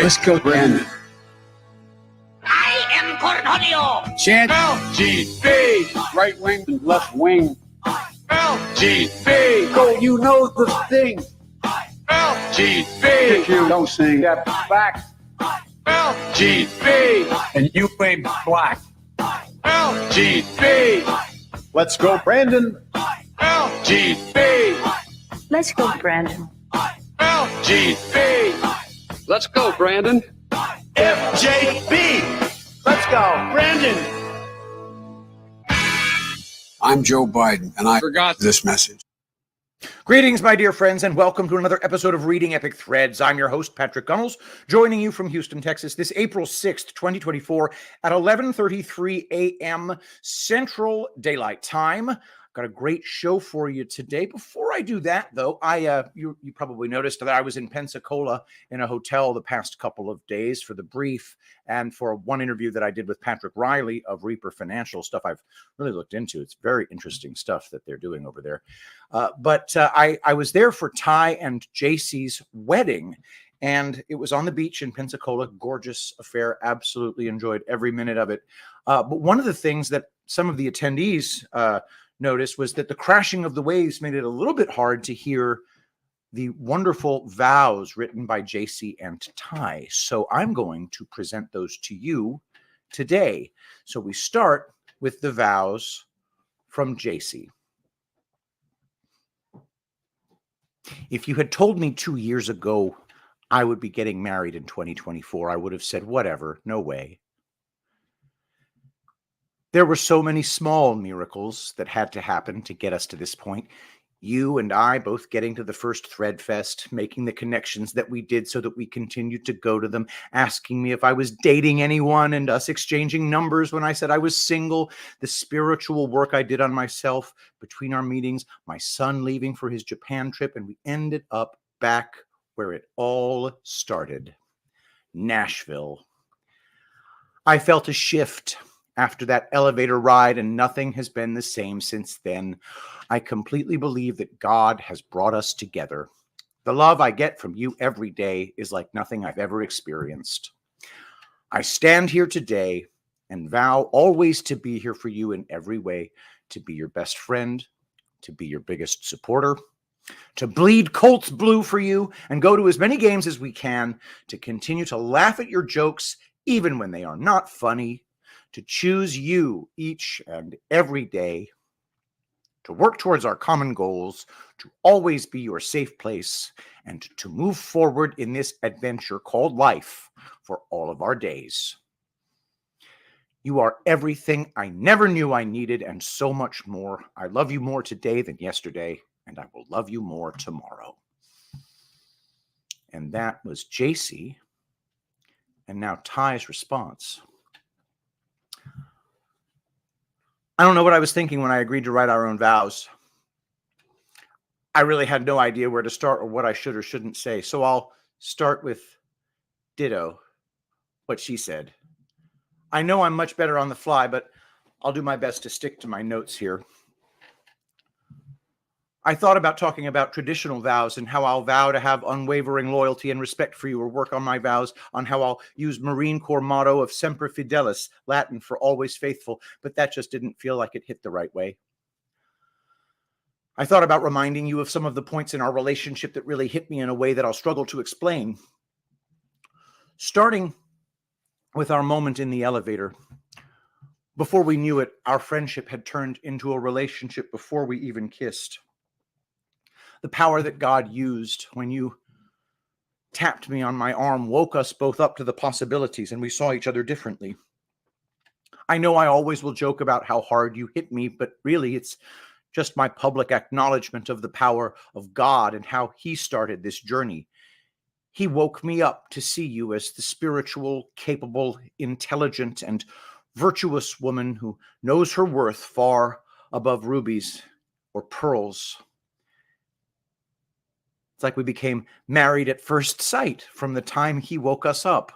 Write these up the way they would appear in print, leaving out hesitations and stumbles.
Let's go, Brandon. I am Cornholio. Chant. LGB. Right wing and left wing. LGB. Go, you know the thing. LGB. You don't sing. Step back. LGB. And you ain't black. LGB. Let's go, Brandon. LGB. Let's go, Brandon. LGB. Let's go, Brandon. FJB. Let's go, Brandon. I'm Joe Biden, and I forgot this message. Greetings, my dear friends, and welcome to another episode of Reading Epic Threads. I'm your host, Patrick Gunnels, joining you from Houston, Texas, this April 6th, 2024 at 11:33 a.m. Central Daylight Time. Got a great show for you today. Before I do that, though, you probably noticed that I was in Pensacola in a hotel the past couple of days for the brief and for one interview that I did with Patrick Riley of Reaper Financial, stuff I've really looked into. It's very interesting stuff that they're doing over there. But I was there for Ty and JC's wedding, and it was on the beach in Pensacola. Gorgeous affair. Absolutely enjoyed every minute of it. But one of the things that some of the attendees noticed was that the crashing of the waves made it a little bit hard to hear the wonderful vows written by JC and Ty. So I'm going to present those to you today. So we start with the vows from JC. If you had told me 2 years ago I would be getting married in 2024, I would have said, whatever, no way. There were so many small miracles that had to happen to get us to this point. You and I both getting to the first Thread Fest, making the connections that we did so that we continued to go to them, asking me if I was dating anyone and us exchanging numbers when I said I was single, the spiritual work I did on myself between our meetings, my son leaving for his Japan trip, and we ended up back where it all started, Nashville. I felt a shift after that elevator ride, and nothing has been the same since then. I completely believe that God has brought us together. The love I get from you every day is like nothing I've ever experienced. I stand here today and vow always to be here for you in every way, to be your best friend, to be your biggest supporter, to bleed Colts blue for you and go to as many games as we can, to continue to laugh at your jokes even when they are not funny, to choose you each and every day, to work towards our common goals, to always be your safe place, and to move forward in this adventure called life for all of our days. You are everything I never knew I needed and so much more. I love you more today than yesterday, and I will love you more tomorrow. And that was JC. And now Ty's response. I don't know what I was thinking when I agreed to write our own vows. I really had no idea where to start or what I should or shouldn't say. So I'll start with ditto, what she said. I know I'm much better on the fly, but I'll do my best to stick to my notes here. I thought about talking about traditional vows and how I'll vow to have unwavering loyalty and respect for you, or work on my vows on how I'll use Marine Corps motto of Semper Fidelis, Latin for always faithful, but that just didn't feel like it hit the right way. I thought about reminding you of some of the points in our relationship that really hit me in a way that I'll struggle to explain. Starting with our moment in the elevator. Before we knew it, our friendship had turned into a relationship before we even kissed. The power that God used when you tapped me on my arm woke us both up to the possibilities, and we saw each other differently. I know I always will joke about how hard you hit me, but really it's just my public acknowledgement of the power of God and how He started this journey. He woke me up to see you as the spiritual, capable, intelligent, and virtuous woman who knows her worth far above rubies or pearls. It's like we became married at first sight from the time He woke us up.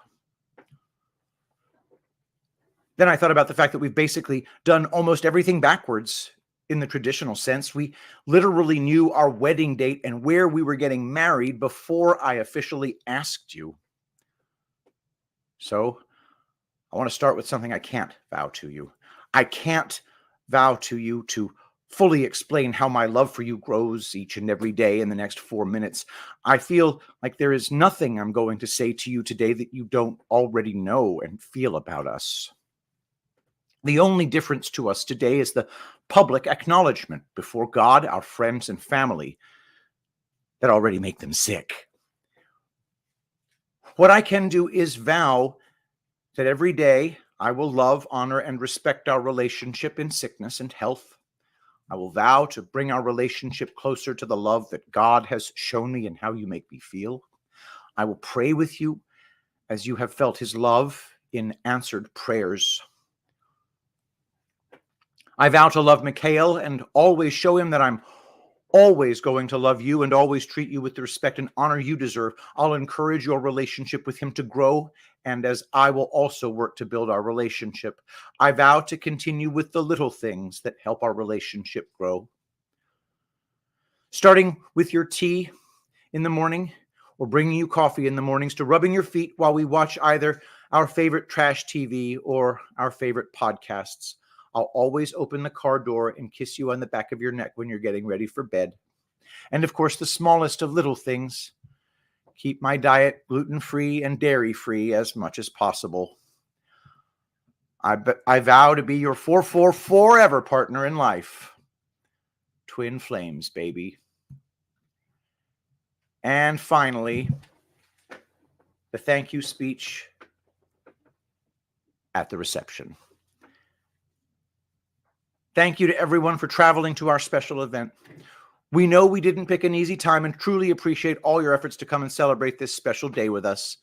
Then I thought about the fact that we've basically done almost everything backwards in the traditional sense. We literally knew our wedding date and where we were getting married before I officially asked you. So I want to start with something I can't vow to you. I can't vow to you to fully explain how my love for you grows each and every day in the next 4 minutes. I feel like there is nothing I'm going to say to you today that you don't already know and feel about us. The only difference to us today is the public acknowledgement before God, our friends, and family that already make them sick. What I can do is vow that every day I will love, honor, and respect our relationship in sickness and health. I will vow to bring our relationship closer to the love that God has shown me and how you make me feel. I will pray with you as you have felt his love in answered prayers. I vow to love Mikhail and always show him that I'm always going to love you and always treat you with the respect and honor you deserve. I'll encourage your relationship with him to grow, and as I will also work to build our relationship. I vow to continue with the little things that help our relationship grow. Starting with your tea in the morning, or bringing you coffee in the mornings, to rubbing your feet while we watch either our favorite trash TV or our favorite podcasts. I'll always open the car door and kiss you on the back of your neck when you're getting ready for bed. And of course, the smallest of little things, keep my diet gluten-free and dairy-free as much as possible. I vow to be your 4-4 forever partner in life. Twin flames, baby. And finally, the thank you speech at the reception. Thank you to everyone for traveling to our special event. We know we didn't pick an easy time and truly appreciate all your efforts to come and celebrate this special day with us.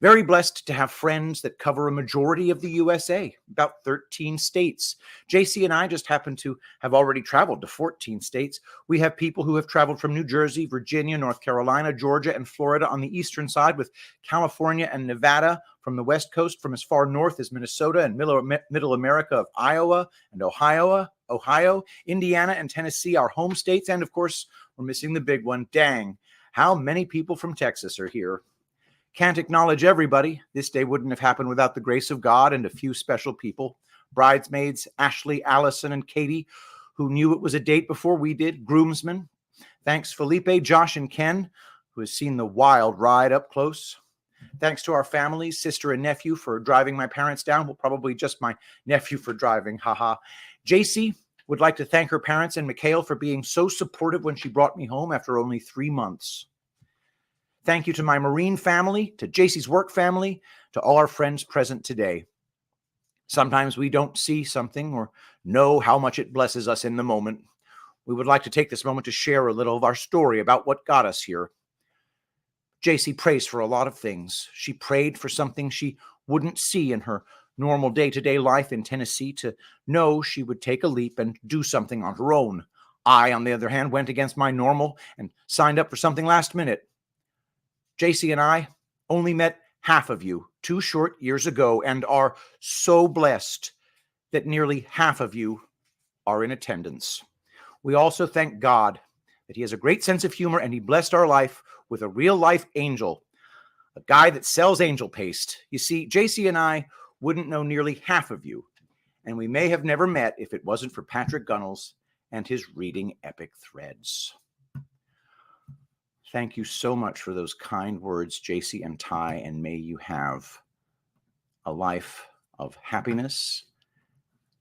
Very blessed to have friends that cover a majority of the USA, about 13 states. JC and I just happen to have already traveled to 14 states. We have people who have traveled from New Jersey, Virginia, North Carolina, Georgia, and Florida on the eastern side, with California and Nevada from the West Coast, from as far north as Minnesota and Middle America of Iowa and Ohio, Indiana, and Tennessee, our home states. And of course, we're missing the big one. Dang, how many people from Texas are here? Can't acknowledge everybody. This day wouldn't have happened without the grace of God and a few special people. Bridesmaids, Ashley, Allison, and Katie, who knew it was a date before we did. Groomsmen. Thanks Felipe, Josh, and Ken, who has seen the wild ride up close. Thanks to our families, sister and nephew, for driving my parents down. Well, probably just my nephew for driving. Haha. JC would like to thank her parents and Mikhail for being so supportive when she brought me home after only 3 months. Thank you to my Marine family, to JC's work family, to all our friends present today. Sometimes we don't see something or know how much it blesses us in the moment. We would like to take this moment to share a little of our story about what got us here. JC prays for a lot of things. She prayed for something she wouldn't see in her normal day-to-day life in Tennessee, to know she would take a leap and do something on her own. I, on the other hand, went against my normal and signed up for something last minute. JC and I only met half of you 2 short years ago and are so blessed that nearly half of you are in attendance. We also thank God that he has a great sense of humor, and he blessed our life with a real-life angel, a guy that sells angel paste. You see, JC and I wouldn't know nearly half of you, and we may have never met if it wasn't for Patrick Gunnels and his reading epic threads. Thank you so much for those kind words, JC and Ty, and may you have a life of happiness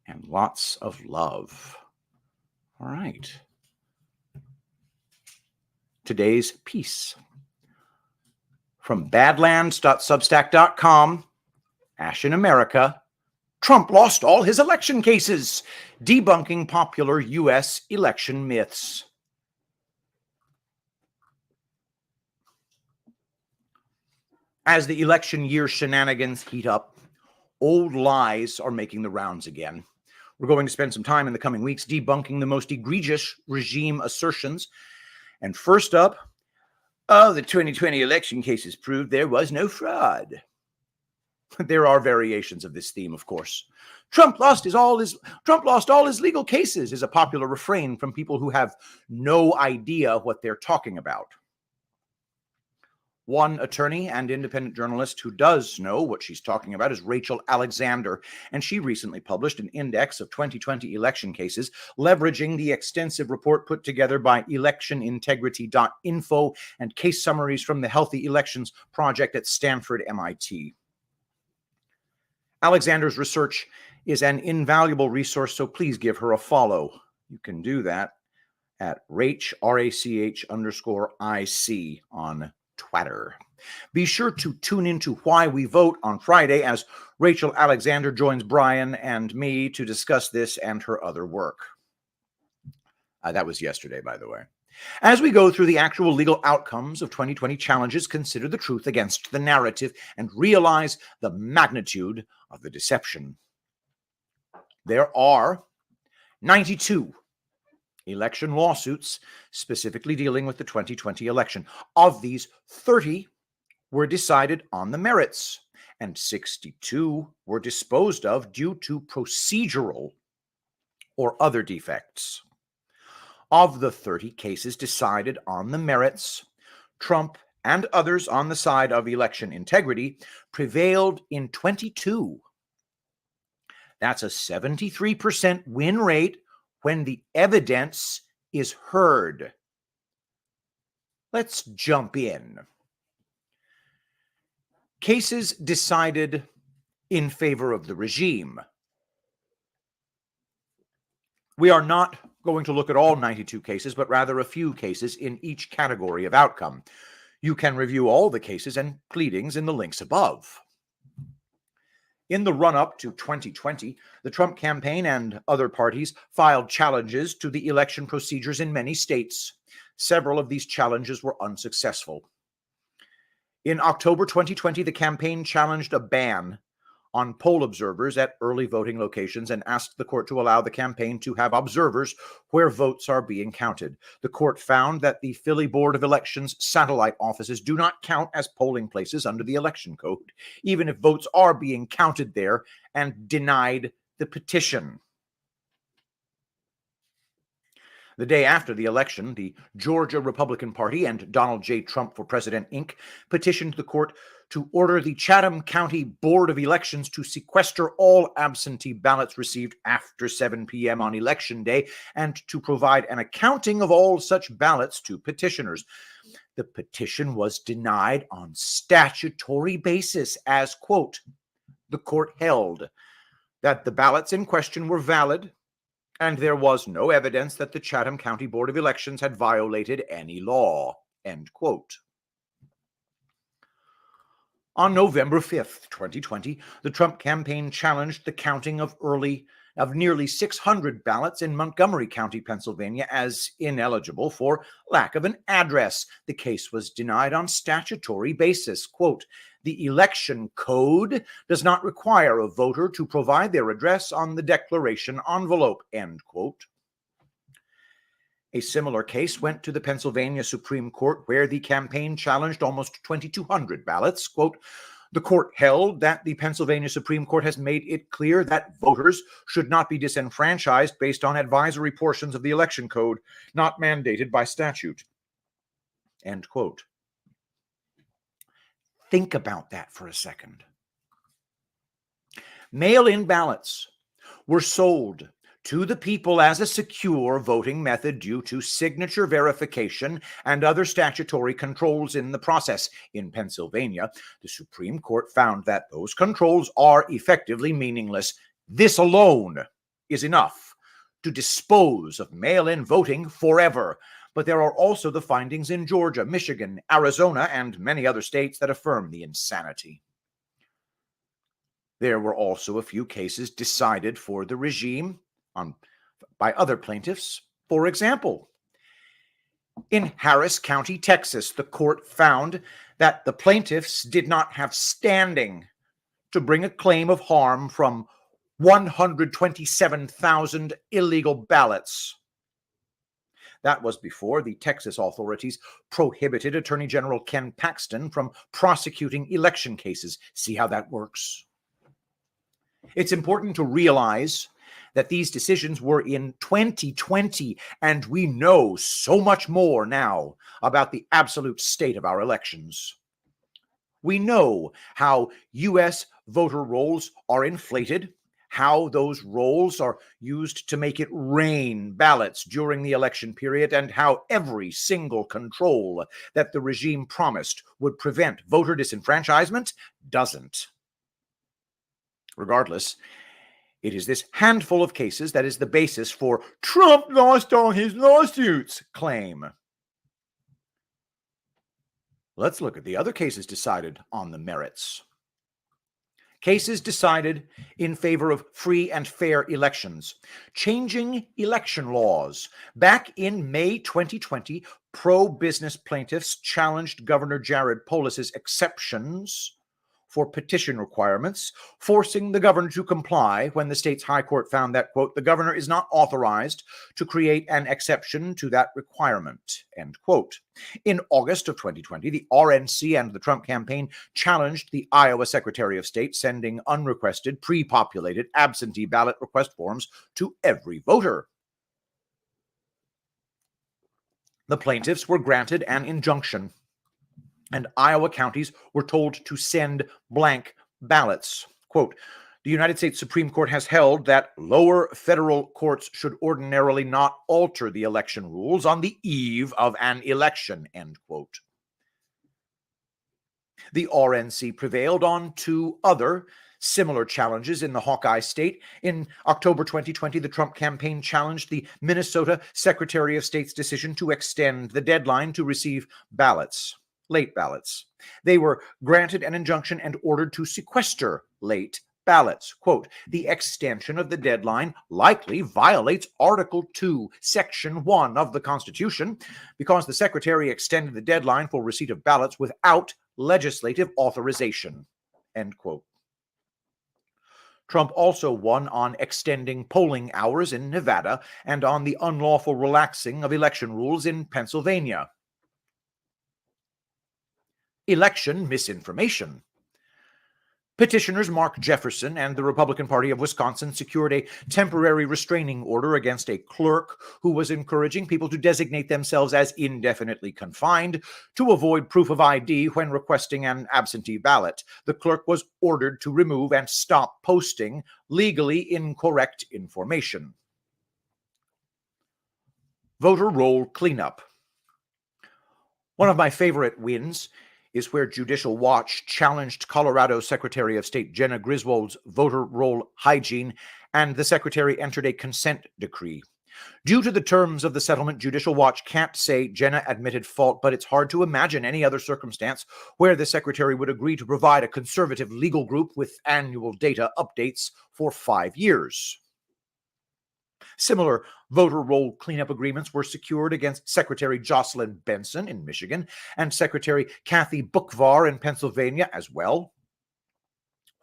and lots of love. All right. Today's piece from badlands.substack.com, Ash in America, Trump lost all his election cases, debunking popular U.S. election myths. As the election year shenanigans heat up, old lies are making the rounds again. We're going to spend some time in the coming weeks debunking the most egregious regime assertions. And first up, the 2020 election cases proved there was no fraud. There are variations of this theme, of course. Trump lost all his legal cases is a popular refrain from people who have no idea what they're talking about. One attorney and independent journalist who does know what she's talking about is Rachel Alexander, and she recently published an index of 2020 election cases, leveraging the extensive report put together by electionintegrity.info and case summaries from the Healthy Elections Project at Stanford MIT. Alexander's research is an invaluable resource, so please give her a follow. You can do that at Rach, RACH_IC on Twitter. Be sure to tune into Why We Vote on Friday as Rachel Alexander joins Brian and me to discuss this and her other work. That was yesterday, by the way. As we go through the actual legal outcomes of 2020 challenges, consider the truth against the narrative and realize the magnitude of the deception. There are 92 election lawsuits specifically dealing with the 2020 election. Of these, 30 were decided on the merits, and 62 were disposed of due to procedural or other defects. Of the 30 cases decided on the merits, Trump and others on the side of election integrity prevailed in 22. That's a 73% win rate when the evidence is heard. Let's jump in. Cases decided in favor of the regime. We are not going to look at all 92 cases, but rather a few cases in each category of outcome. You can review all the cases and pleadings in the links above. In the run-up to 2020, the Trump campaign and other parties filed challenges to the election procedures in many states. Several of these challenges were unsuccessful. In October 2020, the campaign challenged a ban on poll observers at early voting locations and asked the court to allow the campaign to have observers where votes are being counted. The court found that the Philly Board of Elections satellite offices do not count as polling places under the election code, even if votes are being counted there, and denied the petition. The day after the election, the Georgia Republican Party and Donald J. Trump for President, Inc. petitioned the court to order the Chatham County Board of Elections to sequester all absentee ballots received after 7 p.m. on Election Day and to provide an accounting of all such ballots to petitioners. The petition was denied on statutory basis as, quote, the court held that the ballots in question were valid and there was no evidence that the Chatham County Board of Elections had violated any law, end quote. On November 5th, 2020, the Trump campaign challenged the counting of nearly 600 ballots in Montgomery County, Pennsylvania, as ineligible for lack of an address. The case was denied on statutory basis. Quote, the election code does not require a voter to provide their address on the declaration envelope, end quote. A similar case went to the Pennsylvania Supreme Court, where the campaign challenged almost 2,200 ballots. Quote, the court held that the Pennsylvania Supreme Court has made it clear that voters should not be disenfranchised based on advisory portions of the election code, not mandated by statute. End quote. Think about that for a second. Mail-in ballots were sold to the people as a secure voting method due to signature verification and other statutory controls in the process. In Pennsylvania, the Supreme Court found that those controls are effectively meaningless. This alone is enough to dispose of mail-in voting forever. But there are also the findings in Georgia, Michigan, Arizona, and many other states that affirm the insanity. There were also a few cases decided for the regime by other plaintiffs. For example, in Harris County, Texas, the court found that the plaintiffs did not have standing to bring a claim of harm from 127,000 illegal ballots. That was before the Texas authorities prohibited Attorney General Ken Paxton from prosecuting election cases. See how that works? It's important to realize that these decisions were in 2020, and we know so much more now about the absolute state of our elections. We know how U.S. voter rolls are inflated, how those rolls are used to make it rain ballots during the election period, and how every single control that the regime promised would prevent voter disenfranchisement doesn't. Regardless, it is this handful of cases that is the basis for Trump lost all his lawsuits claim. Let's look at the other cases decided on the merits. Cases decided in favor of free and fair elections. Changing election laws. Back in May 2020, pro-business plaintiffs challenged Governor Jared Polis's exceptions for petition requirements, forcing the governor to comply when the state's high court found that, quote, the governor is not authorized to create an exception to that requirement, end quote. In August of 2020, the RNC and the Trump campaign challenged the Iowa Secretary of State sending unrequested, pre-populated absentee ballot request forms to every voter. The plaintiffs were granted an injunction, and Iowa counties were told to send blank ballots. Quote, the United States Supreme Court has held that lower federal courts should ordinarily not alter the election rules on the eve of an election, end quote. The RNC prevailed on two other similar challenges in the Hawkeye state. In October 2020, the Trump campaign challenged the Minnesota Secretary of State's decision to extend the deadline to receive ballots. Late ballots. They were granted an injunction and ordered to sequester late ballots. Quote, the extension of the deadline likely violates Article 2, Section 1 of the Constitution because the Secretary extended the deadline for receipt of ballots without legislative authorization. End quote. Trump also won on extending polling hours in Nevada and on the unlawful relaxing of election rules in Pennsylvania. Election misinformation. Petitioners Mark Jefferson and the Republican Party of Wisconsin secured a temporary restraining order against a clerk who was encouraging people to designate themselves as indefinitely confined to avoid proof of ID when requesting an absentee ballot. The clerk was ordered to remove and stop posting legally incorrect information. Voter roll cleanup. One of my favorite wins is where Judicial Watch challenged Colorado Secretary of State Jena Griswold's voter roll hygiene, and the secretary entered a consent decree. Due to the terms of the settlement, Judicial Watch can't say Jena admitted fault, but it's hard to imagine any other circumstance where the secretary would agree to provide a conservative legal group with annual data updates for 5 years. Similar voter roll cleanup agreements were secured against Secretary Jocelyn Benson in Michigan and Secretary Kathy Boockvar in Pennsylvania as well.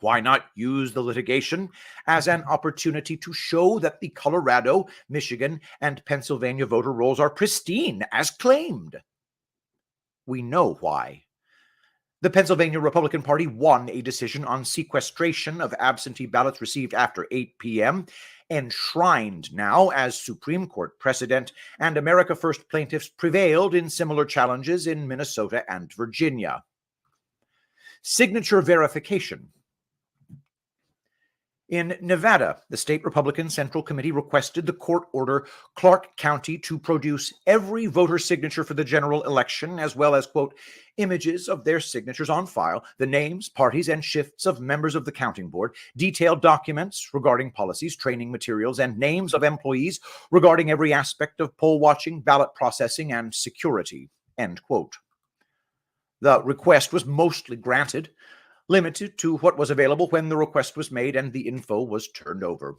Why not use the litigation as an opportunity to show that the Colorado, Michigan, and Pennsylvania voter rolls are pristine as claimed? We know why. The Pennsylvania Republican Party won a decision on sequestration of absentee ballots received after 8 p.m., enshrined now as Supreme Court precedent, and America First plaintiffs prevailed in similar challenges in Minnesota and Virginia. Signature verification. In Nevada, the state Republican Central Committee requested the court order Clark County to produce every voter signature for the general election, as well as, quote, images of their signatures on file, the names, parties, and shifts of members of the counting board, detailed documents regarding policies, training materials, and names of employees regarding every aspect of poll watching, ballot processing, and security, end quote. The request was mostly granted, limited to what was available when the request was made and the info was turned over.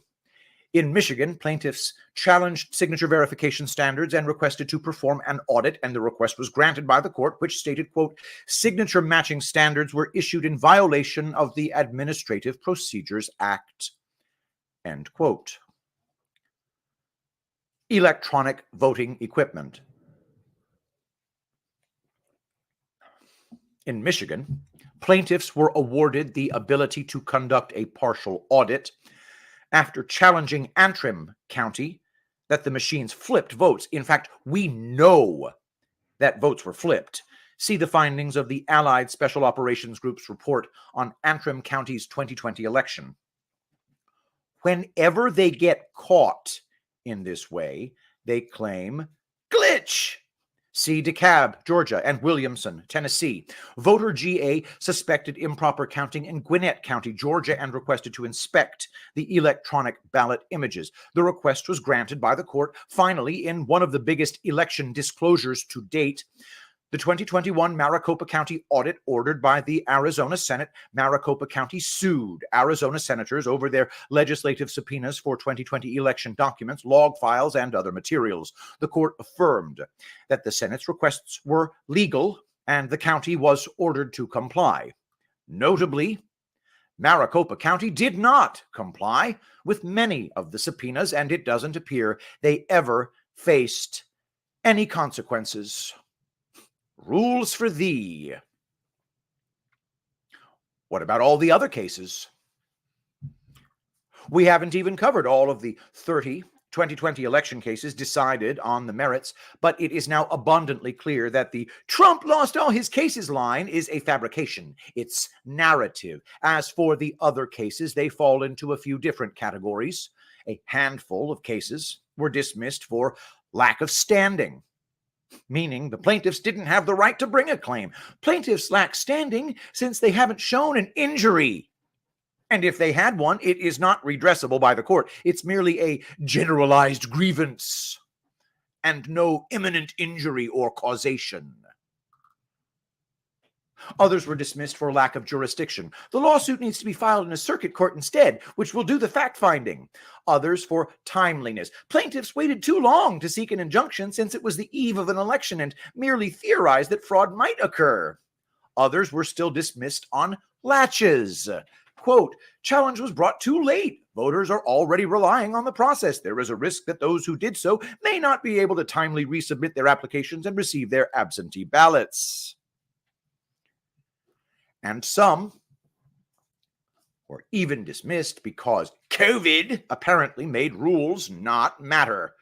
In Michigan, plaintiffs challenged signature verification standards and requested to perform an audit, and the request was granted by the court, which stated, quote, signature matching standards were issued in violation of the Administrative Procedures Act, end quote. Electronic voting equipment. In Michigan, plaintiffs were awarded the ability to conduct a partial audit after challenging Antrim County that the machines flipped votes. In fact, we know that votes were flipped, See the findings of the Allied Special Operations Group's report on Antrim County's 2020 election. Whenever they get caught in this way, they claim glitch. See DeKalb, Georgia, and Williamson, Tennessee. Voter GA suspected improper counting in Gwinnett County, Georgia, and requested to inspect the electronic ballot images. The request was granted by the court. Finally, in one of the biggest election disclosures to date, the 2021 Maricopa County audit ordered by the Arizona Senate. Maricopa County sued Arizona senators over their legislative subpoenas for 2020 election documents, log files, and other materials. The court affirmed that the Senate's requests were legal and the county was ordered to comply. Notably, Maricopa County did not comply with many of the subpoenas, and it doesn't appear they ever faced any consequences. Rules for thee. What about all the other cases? We haven't even covered all of the 30 2020 election cases decided on the merits, but it is now abundantly clear that the Trump lost all his cases line is a fabrication. It's narrative. As for the other cases, they fall into a few different categories. A handful of cases were dismissed for lack of standing, meaning the plaintiffs didn't have the right to bring a claim. Plaintiffs lack standing since they haven't shown an injury. And if they had one, it is not redressable by the court. It's merely a generalized grievance and no imminent injury or causation. Others were dismissed for lack of jurisdiction. The lawsuit needs to be filed in a circuit court instead, which will do the fact-finding. Others for timeliness. Plaintiffs waited too long to seek an injunction since it was the eve of an election and merely theorized that fraud might occur. Others were still dismissed on laches. Quote, challenge was brought too late. Voters are already relying on the process. There is a risk that those who did so may not be able to timely resubmit their applications and receive their absentee ballots. And some were even dismissed because COVID apparently made rules not matter.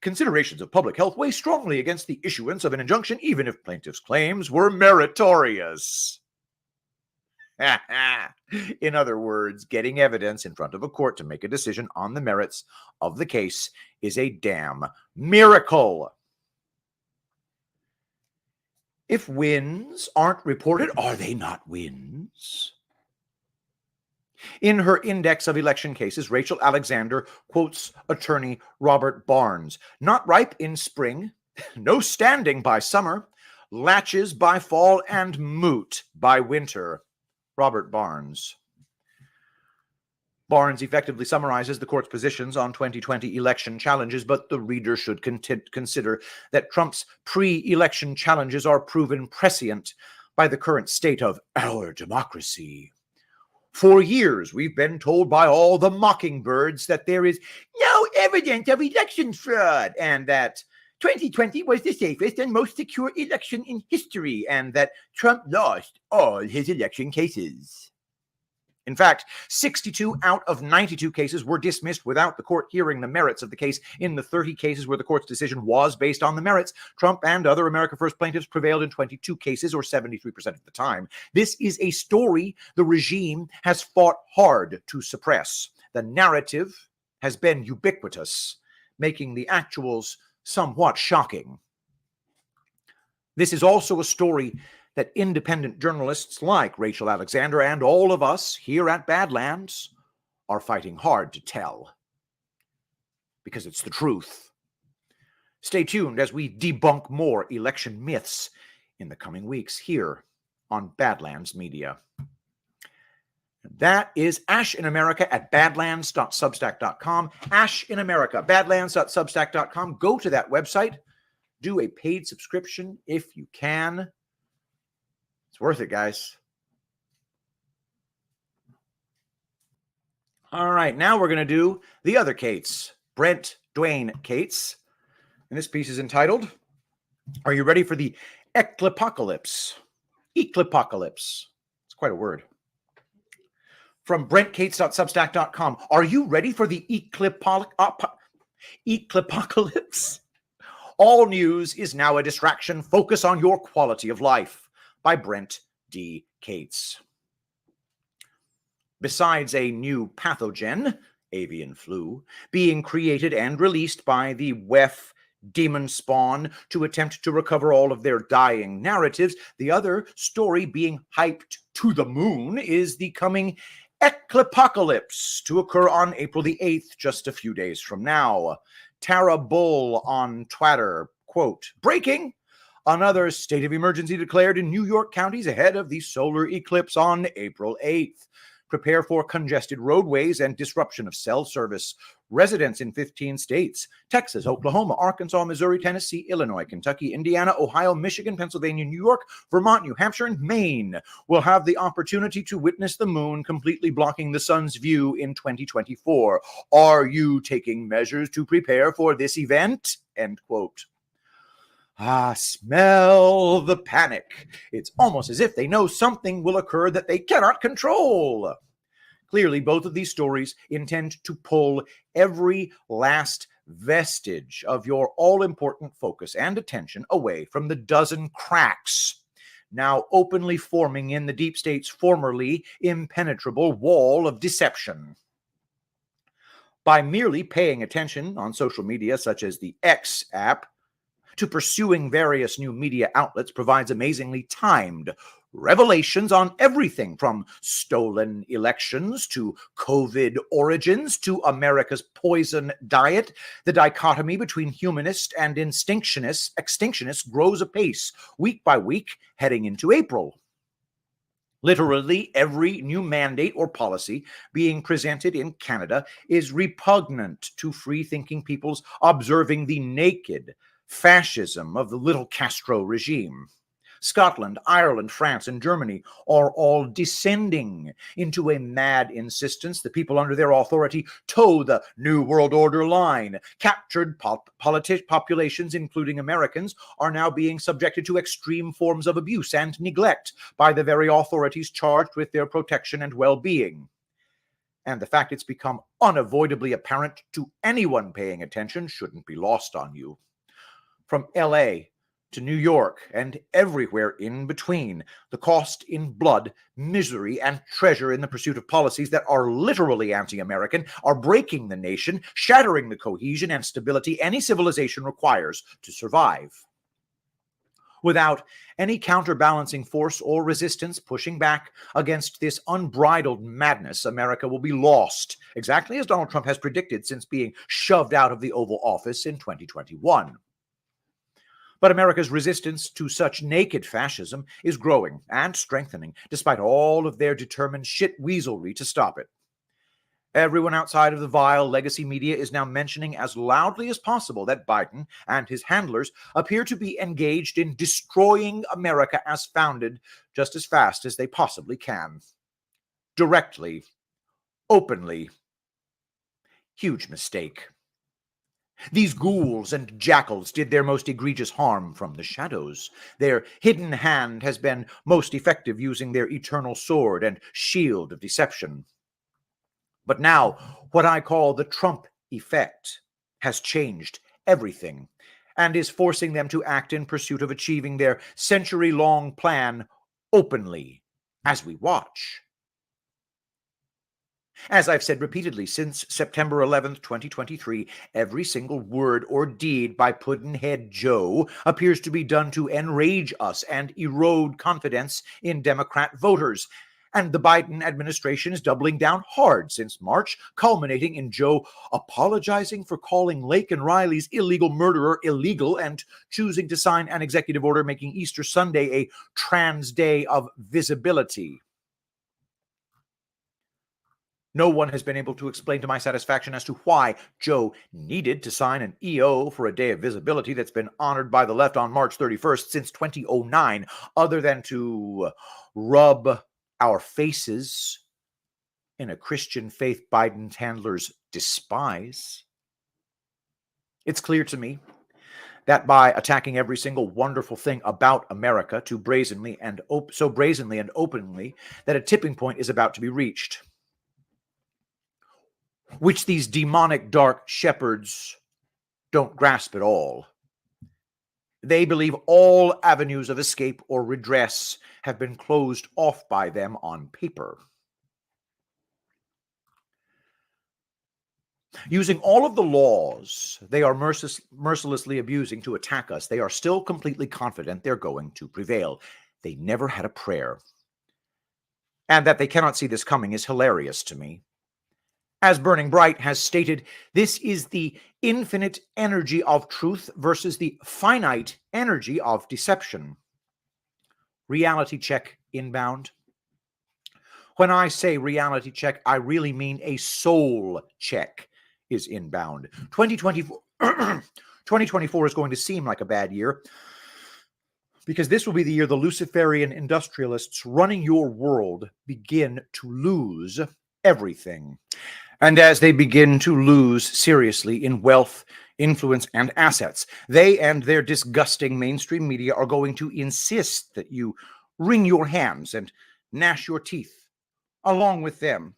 Considerations of public health weigh strongly against the issuance of an injunction, even if plaintiffs' claims were meritorious. In other words, getting evidence in front of a court to make a decision on the merits of the case is a damn miracle. If wins aren't reported, are they not wins? In her index of election cases, Rachel Alexander quotes attorney Robert Barnes. Not ripe in spring, no standing by summer, latches by fall, and moot by winter. Robert Barnes. Barnes effectively summarizes the court's positions on 2020 election challenges, but the reader should consider that Trump's pre-election challenges are proven prescient by the current state of our democracy. For years, we've been told by all the mockingbirds that there is no evidence of election fraud, and that 2020 was the safest and most secure election in history, and that Trump lost all his election cases. In fact, 62 out of 92 cases were dismissed without the court hearing the merits of the case. In the 30 cases where the court's decision was based on the merits, Trump and other America First plaintiffs prevailed in 22 cases, or 73% of the time. This is a story the regime has fought hard to suppress. The narrative has been ubiquitous, making the actuals somewhat shocking. This is also a story that independent journalists like Rachel Alexander and all of us here at Badlands are fighting hard to tell, because it's the truth. Stay tuned as we debunk more election myths in the coming weeks here on Badlands Media. That is Ash in America at badlands.substack.com. Ash in America, badlands.substack.com. Go to that website. Do a paid subscription if you can. It's worth it, guys. All right, now we're going to do the other Cates, Brent Dwayne Cates. And this piece is entitled, Are You Ready for the Eclipocalypse? Eclipocalypse. It's quite a word. From brentcates.substack.com. Are you ready for the eclipocalypse? All news is now a distraction. Focus on your quality of life. by Brent D. Cates. Besides a new pathogen, avian flu, being created and released by the WEF demon spawn to attempt to recover all of their dying narratives, the other story being hyped to the moon is the coming Eclipse to occur on April the 8th, just a few days from now. Tara Bull on Twitter, quote, breaking, another state of emergency declared in New York counties ahead of the solar eclipse on April 8th. Prepare for congested roadways and disruption of cell service. Residents in 15 states, Texas, Oklahoma, Arkansas, Missouri, Tennessee, Illinois, Kentucky, Indiana, Ohio, Michigan, Pennsylvania, New York, Vermont, New Hampshire, and Maine will have the opportunity to witness the moon completely blocking the sun's view in 2024. Are you taking measures to prepare for this event? End quote. Smell the panic. It's almost as if they know something will occur that they cannot control. Clearly, both of these stories intend to pull every last vestige of your all-important focus and attention away from the dozen cracks now openly forming in the deep state's formerly impenetrable wall of deception. By merely paying attention on social media such as the X app to pursuing various new media outlets provides amazingly timed revelations on everything from stolen elections to COVID origins to America's poison diet. The dichotomy between humanist and extinctionist grows apace, week by week, heading into April. Literally every new mandate or policy being presented in Canada is repugnant to free-thinking peoples observing the naked fascism of the little Castro regime. Scotland, Ireland, France, and Germany are all descending into a mad insistence the people under their authority toe the New World Order line. Captured populations, including Americans, are now being subjected to extreme forms of abuse and neglect by the very authorities charged with their protection and well-being. And the fact it's become unavoidably apparent to anyone paying attention shouldn't be lost on you. From LA to New York and everywhere in between, the cost in blood, misery, and treasure in the pursuit of policies that are literally anti-American are breaking the nation, shattering the cohesion and stability any civilization requires to survive. Without any counterbalancing force or resistance pushing back against this unbridled madness, America will be lost, exactly as Donald Trump has predicted since being shoved out of the Oval Office in 2021. But America's resistance to such naked fascism is growing and strengthening, despite all of their determined shit-weaselry to stop it. Everyone outside of the vile legacy media is now mentioning as loudly as possible that Biden and his handlers appear to be engaged in destroying America as founded just as fast as they possibly can. Directly, openly. Huge mistake. These ghouls and jackals did their most egregious harm from the shadows. Their hidden hand has been most effective using their eternal sword and shield of deception. But now, what I call the Trump effect has changed everything and is forcing them to act in pursuit of achieving their century-long plan openly as we watch. As I've said repeatedly since September 11th, 2023, every single word or deed by Puddinhead Joe appears to be done to enrage us and erode confidence in Democrat voters. And the Biden administration is doubling down hard since March, culminating in Joe apologizing for calling Laken Riley's illegal murderer illegal and choosing to sign an executive order making Easter Sunday a trans day of visibility. No one has been able to explain to my satisfaction as to why Joe needed to sign an EO for a day of visibility that's been honored by the left on March 31st since 2009, other than to rub our faces in a Christian faith Biden's handlers despise. It's clear to me that by attacking every single wonderful thing about America so brazenly and openly that a tipping point is about to be reached, which these demonic dark shepherds don't grasp at all. They believe all avenues of escape or redress have been closed off by them on paper. Using all of the laws they are mercilessly abusing to attack us, they are still completely confident they're going to prevail. They never had a prayer. And that they cannot see this coming is hilarious to me. As Burning Bright has stated, this is the infinite energy of truth versus the finite energy of deception. Reality check inbound. When I say reality check, I really mean a soul check is inbound. 2024 is going to seem like a bad year because this will be the year the Luciferian industrialists running your world begin to lose everything. And as they begin to lose seriously in wealth, influence, and assets, they and their disgusting mainstream media are going to insist that you wring your hands and gnash your teeth along with them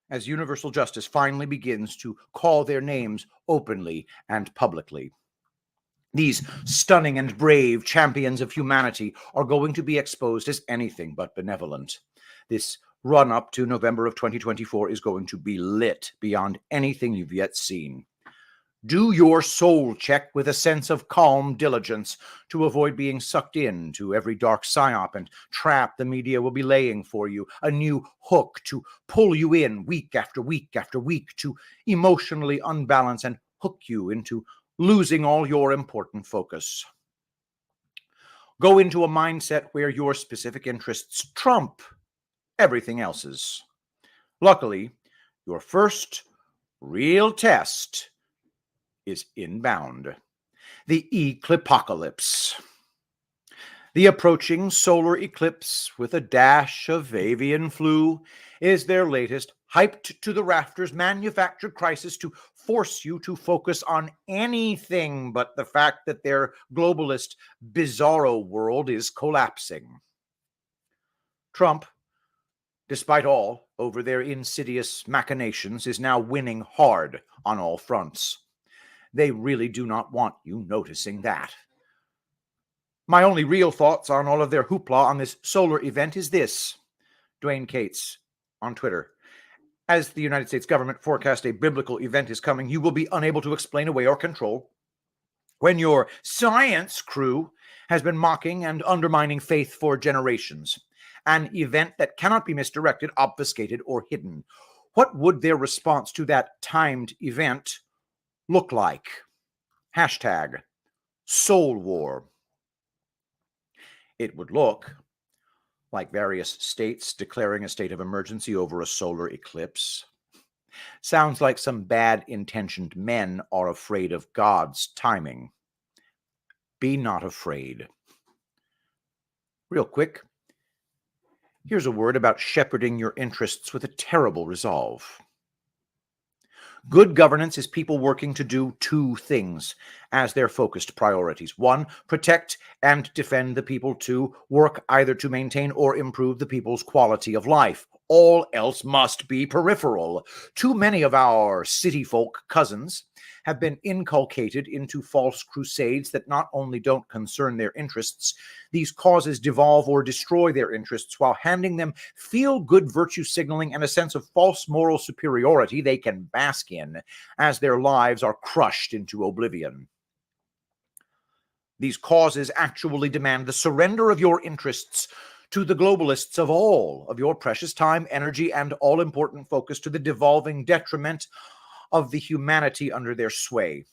as universal justice finally begins to call their names openly and publicly. These stunning and brave champions of humanity are going to be exposed as anything but benevolent. This run up to November of 2024 is going to be lit beyond anything you've yet seen. Do your soul check with a sense of calm diligence to avoid being sucked into every dark psyop and trap the media will be laying for you, a new hook to pull you in week after week after week, to emotionally unbalance and hook you into losing all your important focus. Go into a mindset where your specific interests trump everything else's. Luckily, your first real test is inbound. The eclipse. The approaching solar eclipse with a dash of avian flu is their latest hyped to the rafters manufactured crisis to force you to focus on anything but the fact that their globalist bizarro world is collapsing. Trump, despite all over their insidious machinations, is now winning hard on all fronts. They really do not want you noticing that. My only real thoughts on all of their hoopla on this solar event is this. Dwayne Cates on Twitter. As the United States government forecast a biblical event is coming, you will be unable to explain away or control when your science crew has been mocking and undermining faith for generations. An event that cannot be misdirected, obfuscated, or hidden. What would their response to that timed event look like? Hashtag Soul War. It would look like various states declaring a state of emergency over a solar eclipse. Sounds like some bad-intentioned men are afraid of God's timing. Be not afraid. Real quick, here's a word about shepherding your interests with a terrible resolve. Good governance is people working to do two things as their focused priorities. One, protect and defend the people. Two, work either to maintain or improve the people's quality of life. All else must be peripheral. Too many of our city folk cousins have been inculcated into false crusades that not only don't concern their interests, these causes devolve or destroy their interests while handing them feel-good virtue signaling and a sense of false moral superiority they can bask in as their lives are crushed into oblivion. These causes actually demand the surrender of your interests to the globalists of all of your precious time, energy, and all-important focus to the devolving detriment of the humanity under their sway.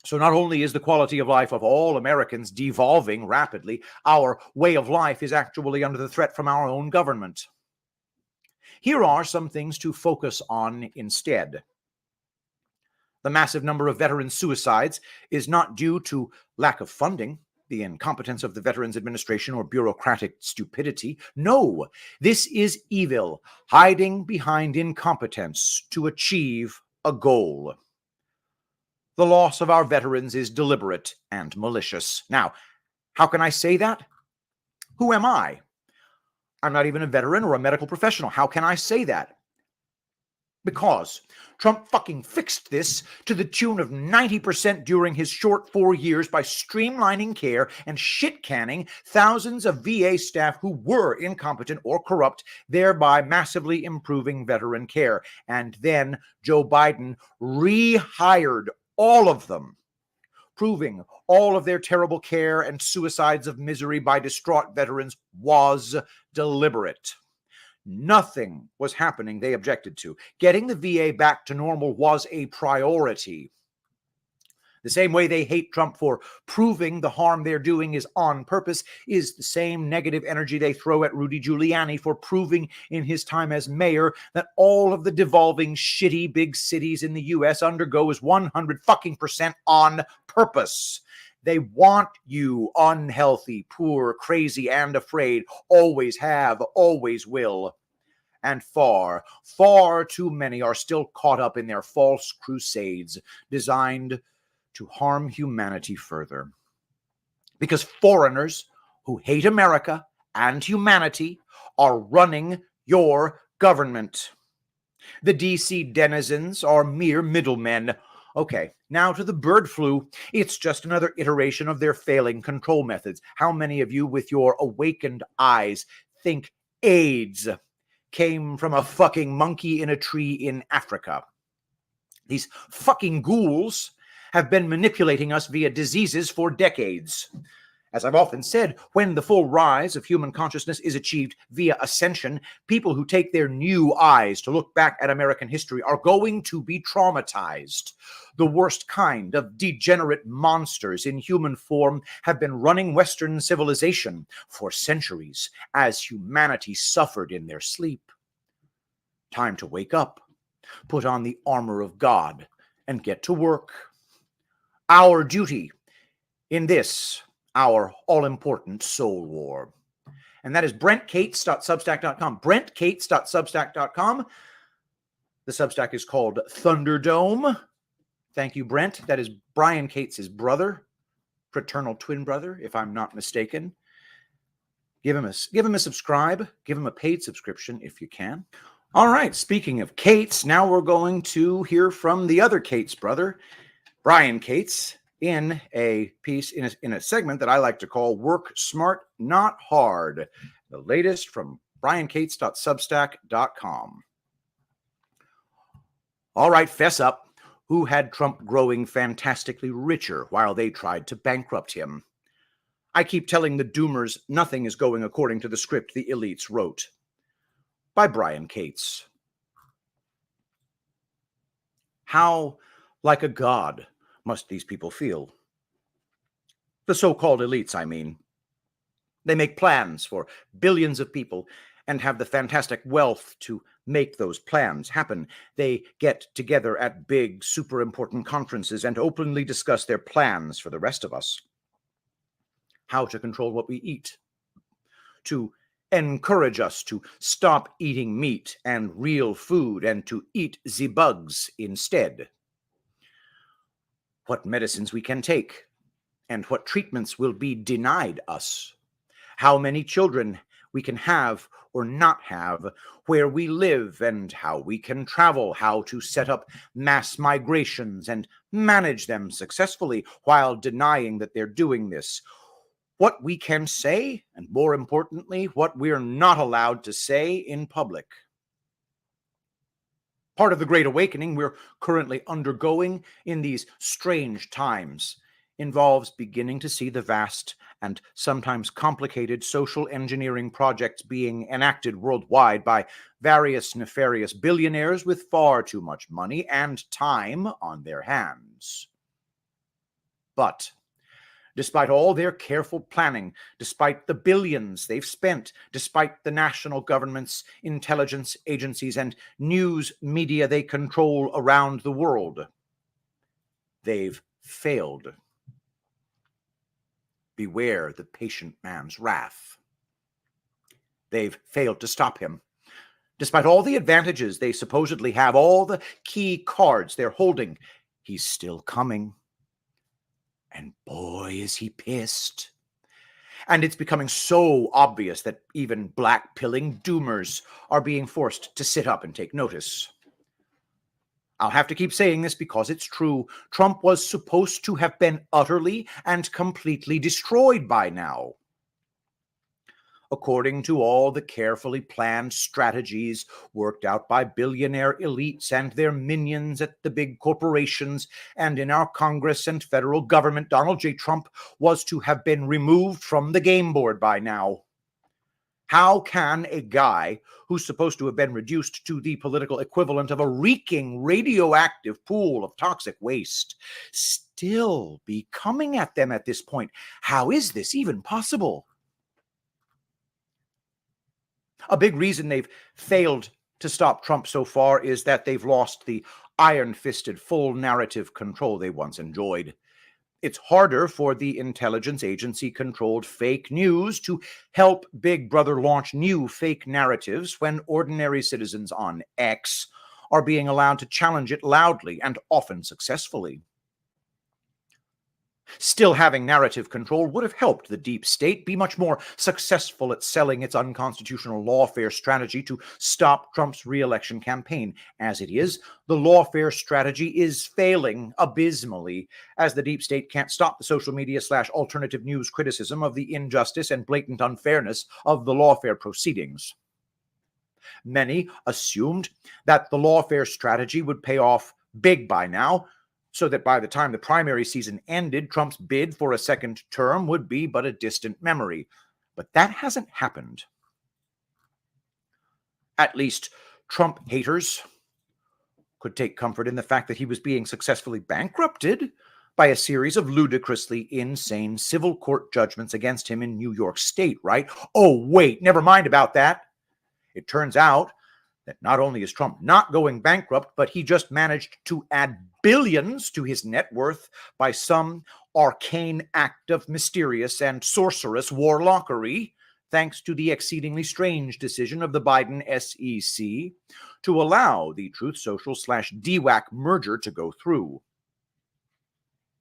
So not only is the quality of life of all Americans devolving rapidly, our way of life is actually under the threat from our own government. Here are some things to focus on instead. The massive number of veteran suicides is not due to lack of funding, the incompetence of the Veterans Administration, or bureaucratic stupidity. No, this is evil, hiding behind incompetence to achieve a goal. The loss of our veterans is deliberate and malicious. Now, how can I say that? Who am I? I'm not even a veteran or a medical professional. How can I say that? Because Trump fucking fixed this to the tune of 90% during his short 4 years by streamlining care and shit-canning thousands of VA staff who were incompetent or corrupt, thereby massively improving veteran care. And then Joe Biden rehired all of them, proving all of their terrible care and suicides of misery by distraught veterans was deliberate. Nothing was happening they objected to. Getting the VA back to normal was a priority. The same way they hate Trump for proving the harm they're doing is on purpose is the same negative energy they throw at Rudy Giuliani for proving in his time as mayor that all of the devolving shitty big cities in the U.S. undergo is 100% on purpose. They want you unhealthy, poor, crazy, and afraid. Always have, always will. And far, far too many are still caught up in their false crusades designed to harm humanity further. Because foreigners who hate America and humanity are running your government. The DC denizens are mere middlemen. Okay, now to the bird flu. It's just another iteration of their failing control methods. How many of you with your awakened eyes think AIDS came from a fucking monkey in a tree in Africa? These fucking ghouls have been manipulating us via diseases for decades. As I've often said, when the full rise of human consciousness is achieved via ascension, people who take their new eyes to look back at American history are going to be traumatized. The worst kind of degenerate monsters in human form have been running Western civilization for centuries as humanity suffered in their sleep. Time to wake up, put on the armor of God, and get to work. Our duty in this, our all-important soul war. And that is BrentCates.substack.com. BrentCates.substack.com. The Substack is called Thunderdome. Thank you, Brent. That is Brian Cates' brother, fraternal twin brother, if I'm not mistaken. Give him a subscribe. Give him a paid subscription if you can. All right, speaking of Cates, now we're going to hear from the other Cates brother, Brian Cates, in a piece, in a segment that I like to call Work Smart, Not Hard, the latest from briancates.substack.com. All right, fess up. Who had Trump growing fantastically richer while they tried to bankrupt him? I keep telling the doomers nothing is going according to the script the elites wrote. By Brian Cates. How like a god must these people feel? The so-called elites, I mean. They make plans for billions of people and have the fantastic wealth to make those plans happen. They get together at big, super important conferences and openly discuss their plans for the rest of us. How to control what we eat. To encourage us to stop eating meat and real food and to eat the bugs instead. What medicines we can take and what treatments will be denied us. How many children we can have or not have, where we live and how we can travel, how to set up mass migrations and manage them successfully while denying that they're doing this. What we can say, and more importantly, what we're not allowed to say in public. Part of the Great Awakening we're currently undergoing in these strange times involves beginning to see the vast and sometimes complicated social engineering projects being enacted worldwide by various nefarious billionaires with far too much money and time on their hands. But despite all their careful planning, despite the billions they've spent, despite the national governments, intelligence agencies, and news media they control around the world, they've failed. Beware the patient man's wrath. They've failed to stop him. Despite all the advantages they supposedly have, all the key cards they're holding, he's still coming. And boy, is he pissed. And it's becoming so obvious that even black-pilling doomers are being forced to sit up and take notice. I'll have to keep saying this because it's true. Trump was supposed to have been utterly and completely destroyed by now. According to all the carefully planned strategies worked out by billionaire elites and their minions at the big corporations and in our Congress and federal government, Donald J. Trump was to have been removed from the game board by now. How can a guy who's supposed to have been reduced to the political equivalent of a reeking radioactive pool of toxic waste still be coming at them at this point? How is this even possible? A big reason they've failed to stop Trump so far is that they've lost the iron-fisted full narrative control they once enjoyed. It's harder for the intelligence agency-controlled fake news to help Big Brother launch new fake narratives when ordinary citizens on X are being allowed to challenge it loudly and often successfully. Still, having narrative control would have helped the deep state be much more successful at selling its unconstitutional lawfare strategy to stop Trump's re-election campaign. As it is, the lawfare strategy is failing abysmally, as the deep state can't stop the social media / alternative news criticism of the injustice and blatant unfairness of the lawfare proceedings. Many assumed that the lawfare strategy would pay off big by now, so that by the time the primary season ended, Trump's bid for a second term would be but a distant memory. But that hasn't happened. At least Trump haters could take comfort in the fact that he was being successfully bankrupted by a series of ludicrously insane civil court judgments against him in New York State, right? Oh, wait, never mind about that. It turns out that not only is Trump not going bankrupt, but he just managed to add billions to his net worth by some arcane act of mysterious and sorcerous warlockery, thanks to the exceedingly strange decision of the Biden SEC to allow the Truth Social / DWAC merger to go through.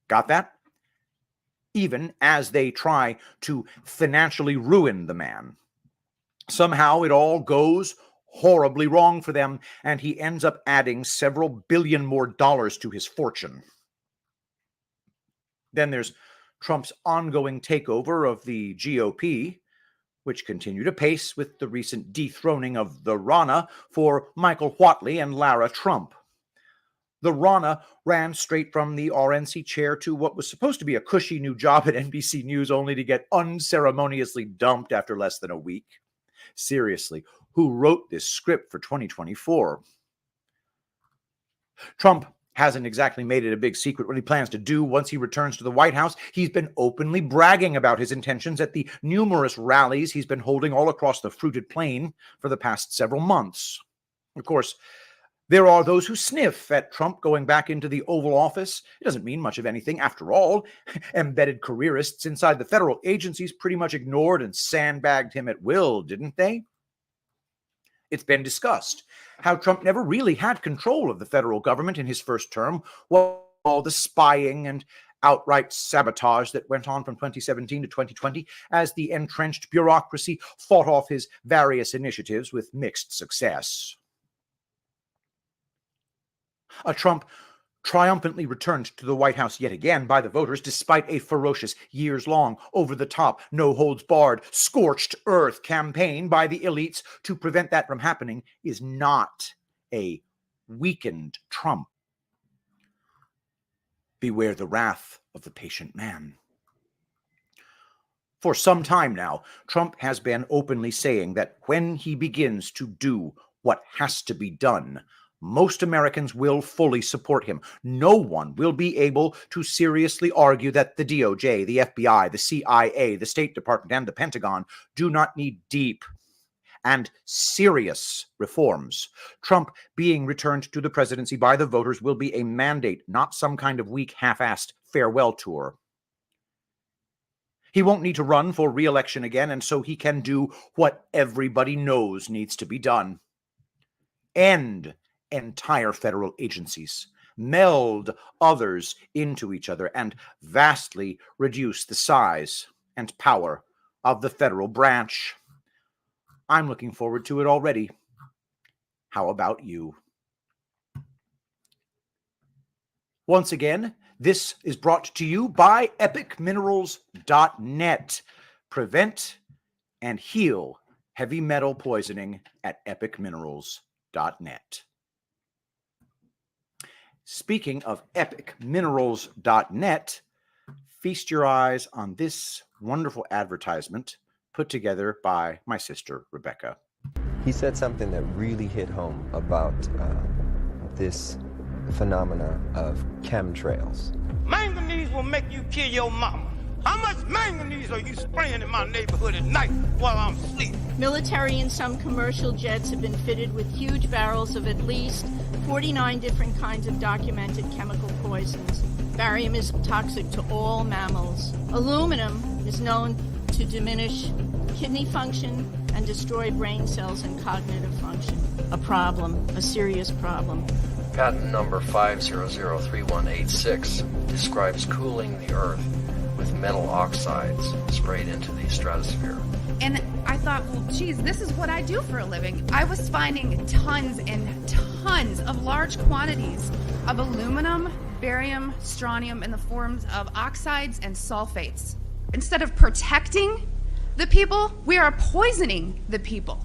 Got that? Even as they try to financially ruin the man. Somehow it all goes horribly wrong for them, and he ends up adding several billion more dollars to his fortune. Then there's Trump's ongoing takeover of the GOP, which continued apace with the recent dethroning of the Rana for Michael Whatley and Lara Trump. The Rana ran straight from the RNC chair to what was supposed to be a cushy new job at NBC News, only to get unceremoniously dumped after less than a week. Seriously, who wrote this script for 2024? Trump hasn't exactly made it a big secret what he plans to do once he returns to the White House. He's been openly bragging about his intentions at the numerous rallies he's been holding all across the fruited plain for the past several months. Of course, there are those who sniff at Trump going back into the Oval Office. It doesn't mean much of anything. After all, embedded careerists inside the federal agencies pretty much ignored and sandbagged him at will, didn't they? It's been discussed how Trump never really had control of the federal government in his first term, while all the spying and outright sabotage that went on from 2017 to 2020 as the entrenched bureaucracy fought off his various initiatives with mixed success. Trump triumphantly returned to the White House yet again by the voters, despite a ferocious, years-long, over-the-top, no-holds-barred, scorched earth campaign by the elites to prevent that from happening, is not a weakened Trump. Beware the wrath of the patient man. For some time now, Trump has been openly saying that when he begins to do what has to be done, most Americans will fully support him. No one will be able to seriously argue that the DOJ, the FBI, the CIA, the State Department, and the Pentagon do not need deep and serious reforms. Trump being returned to the presidency by the voters will be a mandate, not some kind of weak, half-assed farewell tour. He won't need to run for re-election again, and so he can do what everybody knows needs to be done. End entire federal agencies, meld others into each other, and vastly reduce the size and power of the federal branch. I'm looking forward to it already. How about you? Once again, this is brought to you by epicminerals.net. Prevent and heal heavy metal poisoning at epicminerals.net. Speaking of epicminerals.net, feast your eyes on this wonderful advertisement put together by my sister, Rebecca. He said something that really hit home about this phenomena of chemtrails. Manganese will make you kill your mama. How much manganese are you spraying in my neighborhood at night while I'm asleep? Military and some commercial jets have been fitted with huge barrels of at least 49 different kinds of documented chemical poisons. Barium is toxic to all mammals. Aluminum is known to diminish kidney function and destroy brain cells and cognitive function. A problem, a serious problem. Patent number 5003186 describes cooling the Earth with metal oxides sprayed into the stratosphere. And I thought, well, geez, this is what I do for a living. I was finding tons and tons of large quantities of aluminum, barium, strontium in the forms of oxides and sulfates. Instead of protecting the people, we are poisoning the people.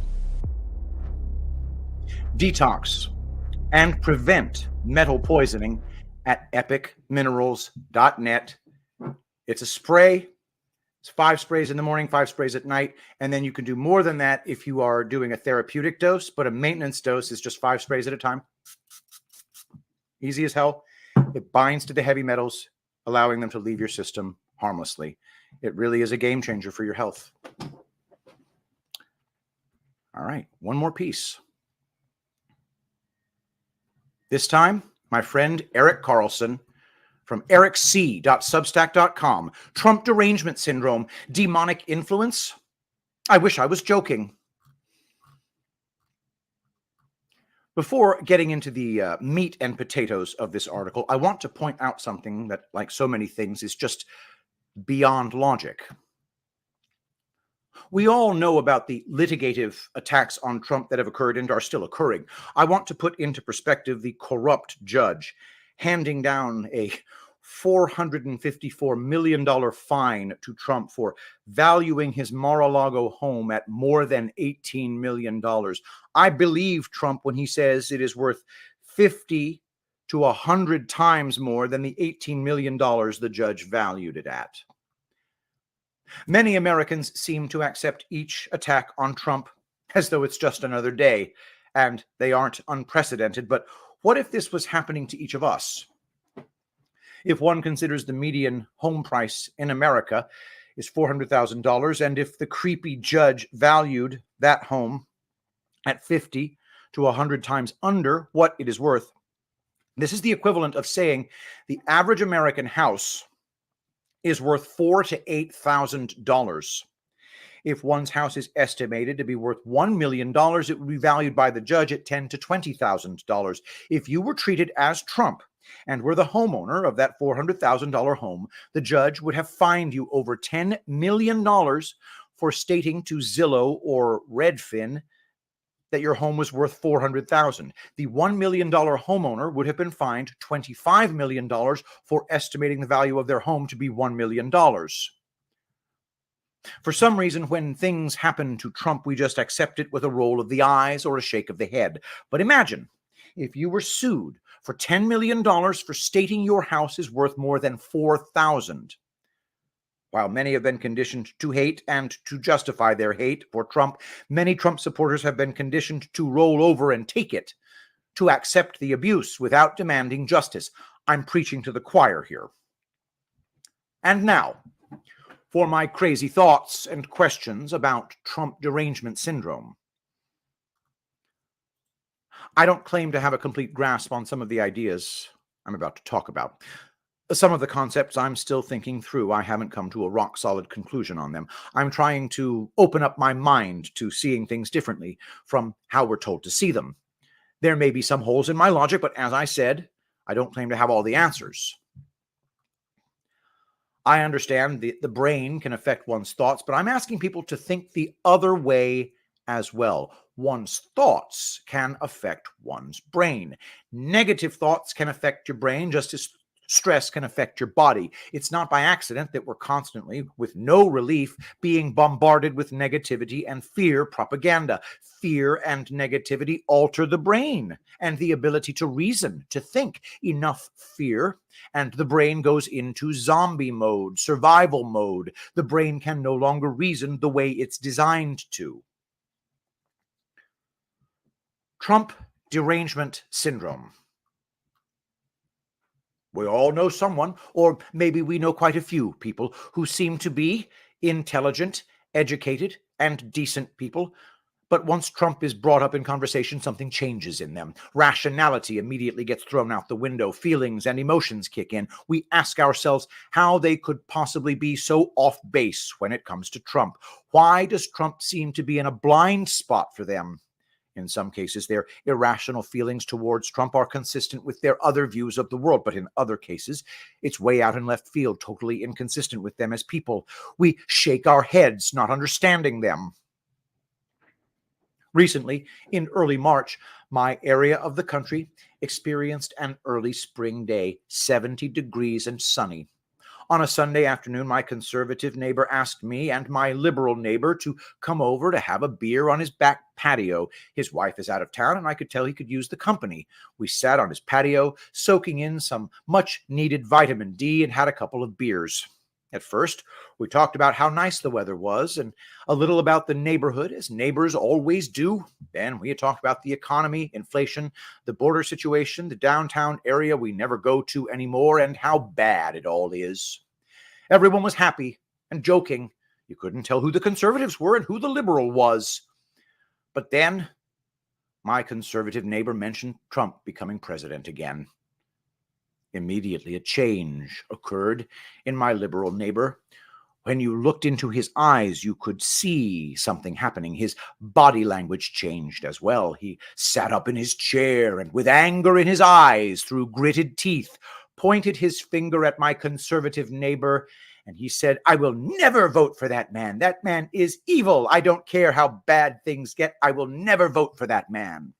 Detox and prevent metal poisoning at epicminerals.net. It's a spray. It's 5 sprays in the morning, 5 sprays at night. And then you can do more than that if you are doing a therapeutic dose, but a maintenance dose is just 5 sprays at a time. Easy as hell. It binds to the heavy metals, allowing them to leave your system harmlessly. It really is a game changer for your health. All right, one more piece. This time, my friend Eric Carlson from ericc.substack.com. Trump derangement syndrome, demonic influence. I wish I was joking. Before getting into the meat and potatoes of this article, I want to point out something that, like so many things, is just beyond logic. We all know about the litigative attacks on Trump that have occurred and are still occurring. I want to put into perspective the corrupt judge handing down a $454 million fine to Trump for valuing his Mar-a-Lago home at more than $18 million. I believe Trump when he says it is worth 50 to 100 times more than the $18 million the judge valued it at. Many Americans seem to accept each attack on Trump as though it's just another day, and they aren't unprecedented. But what if this was happening to each of us? If one considers the median home price in America is $400,000, and if the creepy judge valued that home at 50 to 100 times under what it is worth, this is the equivalent of saying the average American house is worth $4,000 to $8,000. If one's house is estimated to be worth $1 million, it would be valued by the judge at $10,000 to $20,000. If you were treated as Trump and were the homeowner of that $400,000 home, the judge would have fined you over $10 million for stating to Zillow or Redfin that your home was worth $400,000. The $1 million homeowner would have been fined $25 million for estimating the value of their home to be $1 million. For some reason, when things happen to Trump, we just accept it with a roll of the eyes or a shake of the head. But imagine if you were sued for $10 million for stating your house is worth more than $4,000. While many have been conditioned to hate and to justify their hate for Trump, many Trump supporters have been conditioned to roll over and take it, to accept the abuse without demanding justice. I'm preaching to the choir here. And now, for my crazy thoughts and questions about Trump derangement syndrome. I don't claim to have a complete grasp on some of the ideas I'm about to talk about. Some of the concepts I'm still thinking through. I haven't come to a rock-solid conclusion on them. I'm trying to open up my mind to seeing things differently from how we're told to see them. There may be some holes in my logic, but as I said, I don't claim to have all the answers. I understand the brain can affect one's thoughts, but I'm asking people to think the other way as well. One's thoughts can affect one's brain. Negative thoughts can affect your brain just as Stress can affect your body. It's not by accident that we're constantly, with no relief, being bombarded with negativity and fear propaganda. Fear and negativity alter the brain and the ability to reason, to think. Enough fear, and the brain goes into zombie mode, survival mode. The brain can no longer reason the way it's designed to. Trump derangement syndrome. We all know someone, or maybe we know quite a few people, who seem to be intelligent, educated, and decent people. But once Trump is brought up in conversation, something changes in them. Rationality immediately gets thrown out the window. Feelings and emotions kick in. We ask ourselves how they could possibly be so off base when it comes to Trump. Why does Trump seem to be in a blind spot for them? In some cases, their irrational feelings towards Trump are consistent with their other views of the world, but in other cases, it's way out in left field, totally inconsistent with them as people. We shake our heads, not understanding them. Recently, in early March, my area of the country experienced an early spring day, 70 degrees and sunny. On a Sunday afternoon, my conservative neighbor asked me and my liberal neighbor to come over to have a beer on his back patio. His wife is out of town, and I could tell he could use the company. We sat on his patio, soaking in some much-needed vitamin D, and had a couple of beers. At first, we talked about how nice the weather was and a little about the neighborhood, as neighbors always do. Then we had talked about the economy, inflation, the border situation, the downtown area we never go to anymore, and how bad it all is. Everyone was happy and joking. You couldn't tell who the conservatives were and who the liberal was. But then my conservative neighbor mentioned Trump becoming president again. Immediately, a change occurred in my liberal neighbor. When you looked into his eyes, you could see something happening. His body language changed as well. He sat up in his chair and, with anger in his eyes, through gritted teeth, pointed his finger at my conservative neighbor, and he said, "I will never vote for that man. That man is evil. I don't care how bad things get. I will never vote for that man."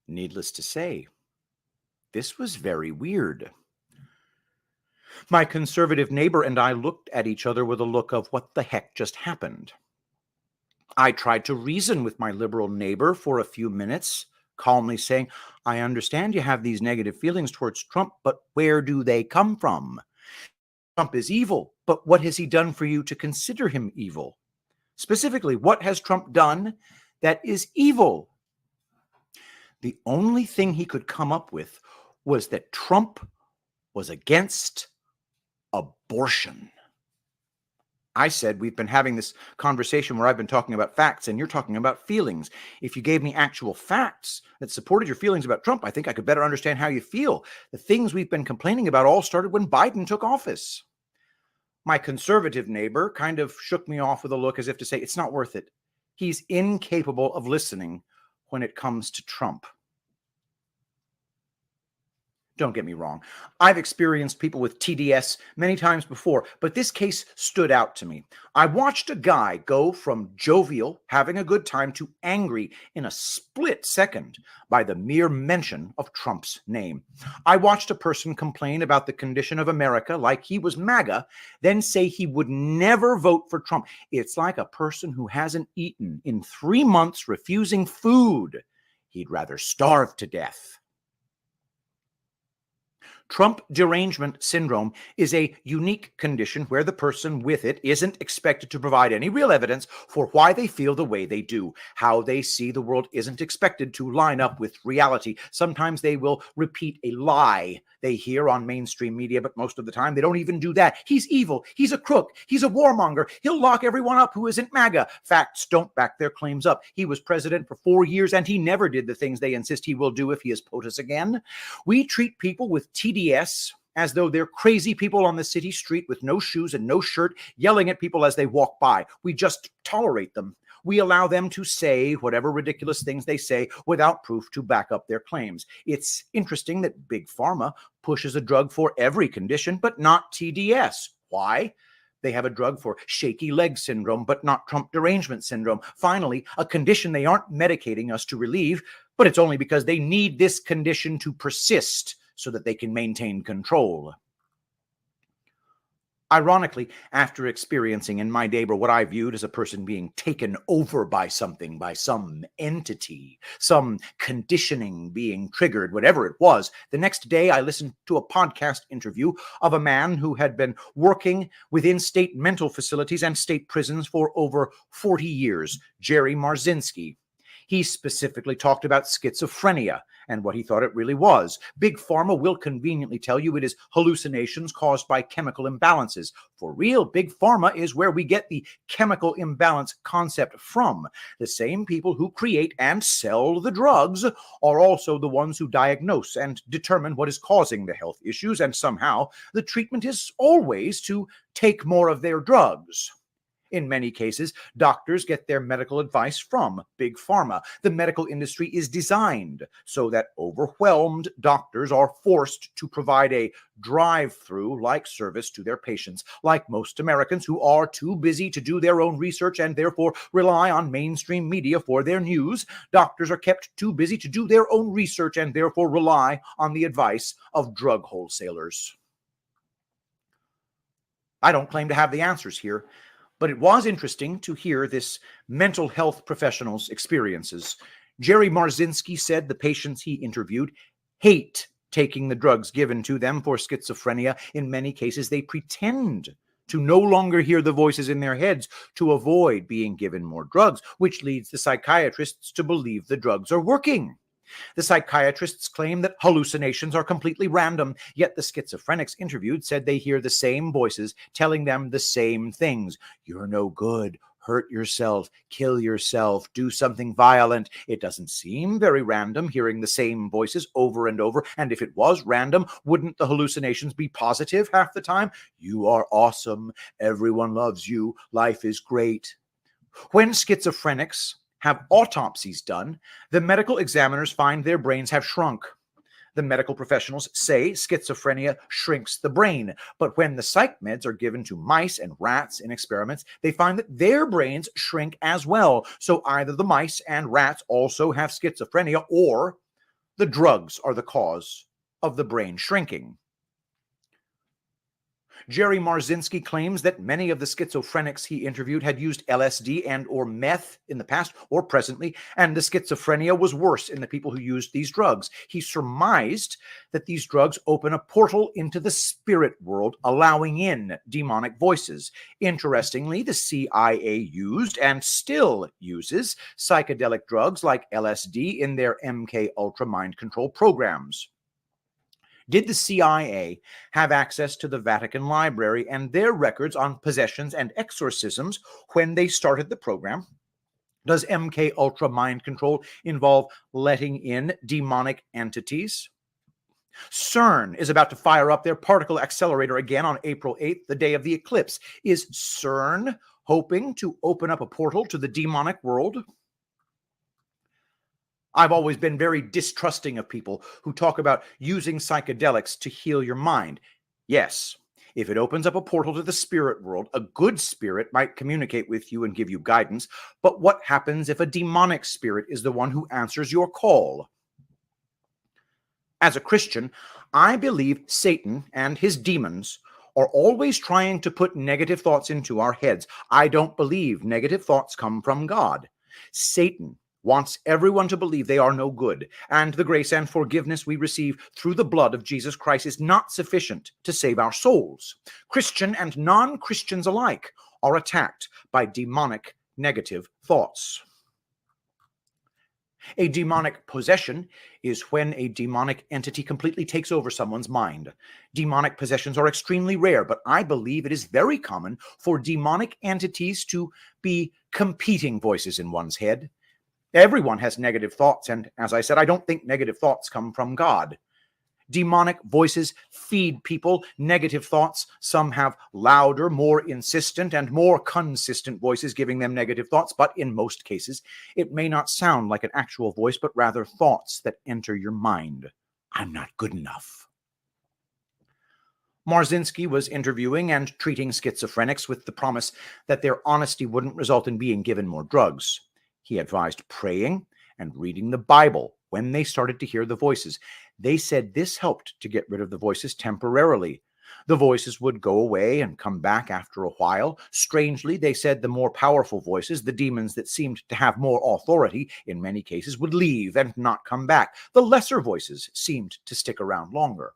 Needless to say, this was very weird. My conservative neighbor and I looked at each other with a look of what the heck just happened. I tried to reason with my liberal neighbor for a few minutes, calmly saying, "I understand you have these negative feelings towards Trump, but where do they come from? Trump is evil, but what has he done for you to consider him evil? Specifically, what has Trump done that is evil?" The only thing he could come up with was that Trump was against abortion. I said, "We've been having this conversation where I've been talking about facts and you're talking about feelings. If you gave me actual facts that supported your feelings about Trump, I think I could better understand how you feel. The things we've been complaining about all started when Biden took office." My conservative neighbor kind of shook me off with a look as if to say, "It's not worth it. He's incapable of listening when it comes to Trump." Don't get me wrong. I've experienced people with TDS many times before, but this case stood out to me. I watched a guy go from jovial, having a good time, to angry in a split second by the mere mention of Trump's name. I watched a person complain about the condition of America like he was MAGA, then say he would never vote for Trump. It's like a person who hasn't eaten in 3 months refusing food. He'd rather starve to death. Trump derangement syndrome is a unique condition where the person with it isn't expected to provide any real evidence for why they feel the way they do. How they see the world isn't expected to line up with reality. Sometimes they will repeat a lie they hear on mainstream media, but most of the time they don't even do that. He's evil. He's a crook. He's a warmonger. He'll lock everyone up who isn't MAGA. Facts don't back their claims up. He was president for 4 years and he never did the things they insist he will do if he is POTUS again. We treat people with TDS as though they're crazy people on the city street with no shoes and no shirt, yelling at people as they walk by. We just tolerate them. We allow them to say whatever ridiculous things they say without proof to back up their claims. It's interesting that Big Pharma pushes a drug for every condition, but not TDS. Why? They have a drug for shaky leg syndrome, but not Trump derangement syndrome. Finally, a condition they aren't medicating us to relieve, but it's only because they need this condition to persist so that they can maintain control. Ironically, after experiencing in my neighbor what I viewed as a person being taken over by something, by some entity, some conditioning being triggered, whatever it was, the next day I listened to a podcast interview of a man who had been working within state mental facilities and state prisons for over 40 years, Jerry Marzinsky. He specifically talked about schizophrenia and what he thought it really was. Big Pharma will conveniently tell you it is hallucinations caused by chemical imbalances. For real, Big Pharma is where we get the chemical imbalance concept from. The same people who create and sell the drugs are also the ones who diagnose and determine what is causing the health issues, and somehow the treatment is always to take more of their drugs. In many cases, doctors get their medical advice from Big Pharma. The medical industry is designed so that overwhelmed doctors are forced to provide a drive-through-like service to their patients. Like most Americans who are too busy to do their own research and therefore rely on mainstream media for their news, doctors are kept too busy to do their own research and therefore rely on the advice of drug wholesalers. I don't claim to have the answers here, but it was interesting to hear this mental health professional's experiences. Jerry Marzinsky said the patients he interviewed hate taking the drugs given to them for schizophrenia. In many cases, they pretend to no longer hear the voices in their heads to avoid being given more drugs, which leads the psychiatrists to believe the drugs are working. The psychiatrists claim that hallucinations are completely random, yet the schizophrenics interviewed said they hear the same voices telling them the same things. You're no good. Hurt yourself. Kill yourself. Do something violent. It doesn't seem very random hearing the same voices over and over. And if it was random, wouldn't the hallucinations be positive half the time? You are awesome. Everyone loves you. Life is great. When schizophrenics have autopsies done, the medical examiners find their brains have shrunk. The medical professionals say schizophrenia shrinks the brain, but when the psych meds are given to mice and rats in experiments, they find that their brains shrink as well. So either the mice and rats also have schizophrenia, or the drugs are the cause of the brain shrinking. Jerry Marzinsky claims that many of the schizophrenics he interviewed had used LSD and or meth in the past or presently, and the schizophrenia was worse in the people who used these drugs. He surmised that these drugs open a portal into the spirit world, allowing in demonic voices. Interestingly, the CIA used and still uses psychedelic drugs like LSD in their MK Ultra mind control programs. Did the CIA have access to the Vatican Library and their records on possessions and exorcisms when they started the program? Does MK Ultra mind control involve letting in demonic entities? CERN is about to fire up their particle accelerator again on April 8th, the day of the eclipse. Is CERN hoping to open up a portal to the demonic world? I've always been very distrusting of people who talk about using psychedelics to heal your mind. Yes, if it opens up a portal to the spirit world, a good spirit might communicate with you and give you guidance. But what happens if a demonic spirit is the one who answers your call? As a Christian, I believe Satan and his demons are always trying to put negative thoughts into our heads. I don't believe negative thoughts come from God. Satan wants everyone to believe they are no good, and the grace and forgiveness we receive through the blood of Jesus Christ is not sufficient to save our souls. Christian and non-Christians alike are attacked by demonic negative thoughts. A demonic possession is when a demonic entity completely takes over someone's mind. Demonic possessions are extremely rare, but I believe it is very common for demonic entities to be competing voices in one's head. Everyone has negative thoughts, and as I said, I don't think negative thoughts come from God. Demonic voices feed people negative thoughts. Some have louder, more insistent, and more consistent voices giving them negative thoughts, but in most cases, it may not sound like an actual voice, but rather thoughts that enter your mind. I'm not good enough. Marzinsky was interviewing and treating schizophrenics with the promise that their honesty wouldn't result in being given more drugs. He advised praying and reading the Bible when they started to hear the voices. They said this helped to get rid of the voices temporarily. The voices would go away and come back after a while. Strangely, they said the more powerful voices, the demons that seemed to have more authority, in many cases would leave and not come back. The lesser voices seemed to stick around longer.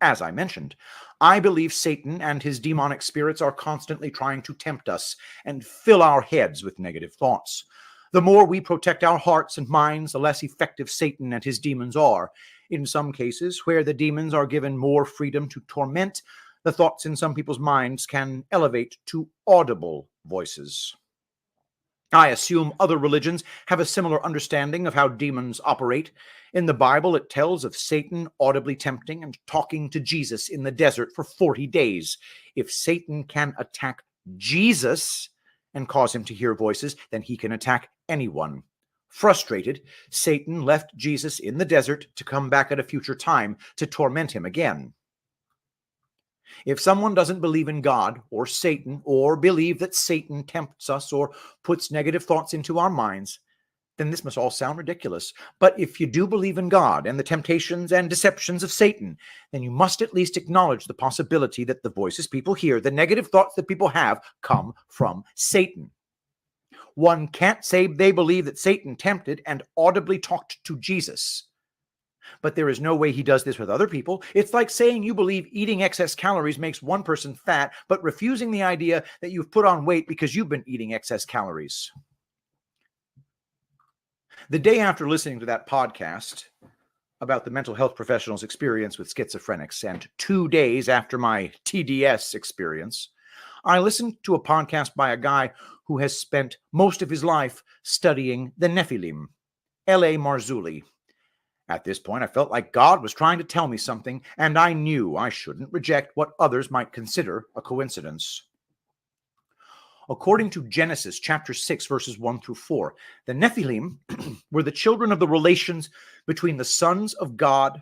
As I mentioned, I believe Satan and his demonic spirits are constantly trying to tempt us and fill our heads with negative thoughts. The more we protect our hearts and minds, the less effective Satan and his demons are. In some cases, where the demons are given more freedom to torment, the thoughts in some people's minds can elevate to audible voices. I assume other religions have a similar understanding of how demons operate. In the Bible, it tells of Satan audibly tempting and talking to Jesus in the desert for 40 days. If Satan can attack Jesus and cause him to hear voices, then he can attack anyone. Frustrated, Satan left Jesus in the desert to come back at a future time to torment him again. If someone doesn't believe in God or Satan, or believe that Satan tempts us or puts negative thoughts into our minds, then this must all sound ridiculous. But if you do believe in God and the temptations and deceptions of Satan, then you must at least acknowledge the possibility that the voices people hear, the negative thoughts that people have, come from Satan. One can't say they believe that Satan tempted and audibly talked to Jesus. But there is no way he does this with other people. It's like saying you believe eating excess calories makes one person fat, but refusing the idea that you've put on weight because you've been eating excess calories. The day after listening to that podcast about the mental health professional's experience with schizophrenics, and 2 days after my TDS experience, I listened to a podcast by a guy who has spent most of his life studying the Nephilim, L.A. Marzulli. At this point, I felt like God was trying to tell me something, and I knew I shouldn't reject what others might consider a coincidence. According to Genesis chapter 6, verses 1 through 4, the Nephilim were the children of the relations between the sons of God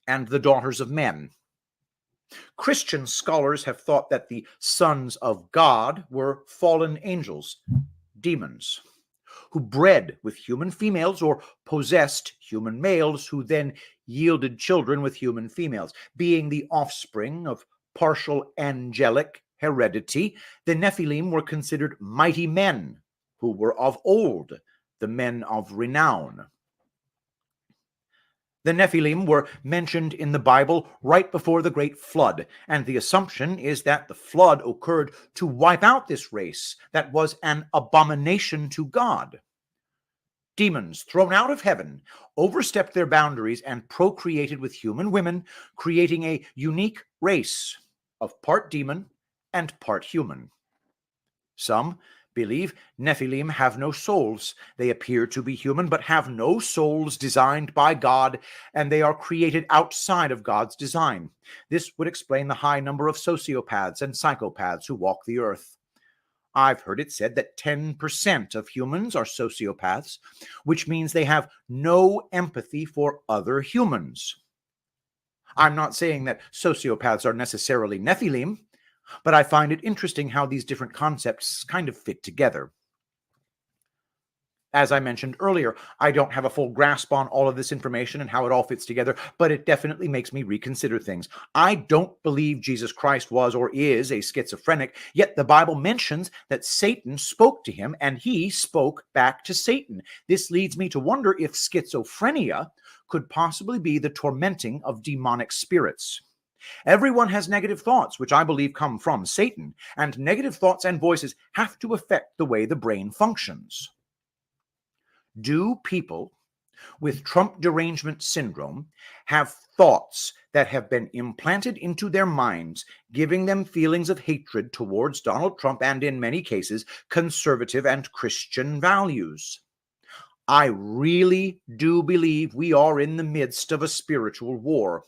and the daughters of men. Christian scholars have thought that the sons of God were fallen angels, demons, who bred with human females or possessed human males who then yielded children with human females. Being the offspring of partial angelic heredity, the Nephilim were considered mighty men who were of old, the men of renown. The Nephilim were mentioned in the Bible right before the Great Flood, and the assumption is that the flood occurred to wipe out this race that was an abomination to God. Demons thrown out of heaven overstepped their boundaries and procreated with human women, creating a unique race of part demon and part human. Some believe Nephilim have no souls. They appear to be human, but have no souls designed by God, and they are created outside of God's design. This would explain the high number of sociopaths and psychopaths who walk the earth. I've heard it said that 10% of humans are sociopaths, which means they have no empathy for other humans. I'm not saying that sociopaths are necessarily Nephilim, but I find it interesting how these different concepts kind of fit together. As I mentioned earlier, I don't have a full grasp on all of this information and how it all fits together, but it definitely makes me reconsider things. I don't believe Jesus Christ was or is a schizophrenic, yet the Bible mentions that Satan spoke to him and he spoke back to Satan. This leads me to wonder if schizophrenia could possibly be the tormenting of demonic spirits. Everyone has negative thoughts, which I believe come from Satan, and negative thoughts and voices have to affect the way the brain functions. Do people with Trump derangement syndrome have thoughts that have been implanted into their minds, giving them feelings of hatred towards Donald Trump and, in many cases, conservative and Christian values? I really do believe we are in the midst of a spiritual war.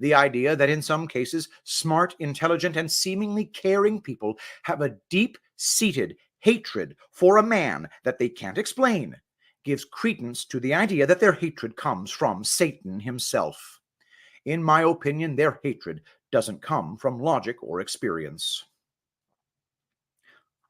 The idea that in some cases, smart, intelligent, and seemingly caring people have a deep-seated hatred for a man that they can't explain gives credence to the idea that their hatred comes from Satan himself. In my opinion, their hatred doesn't come from logic or experience.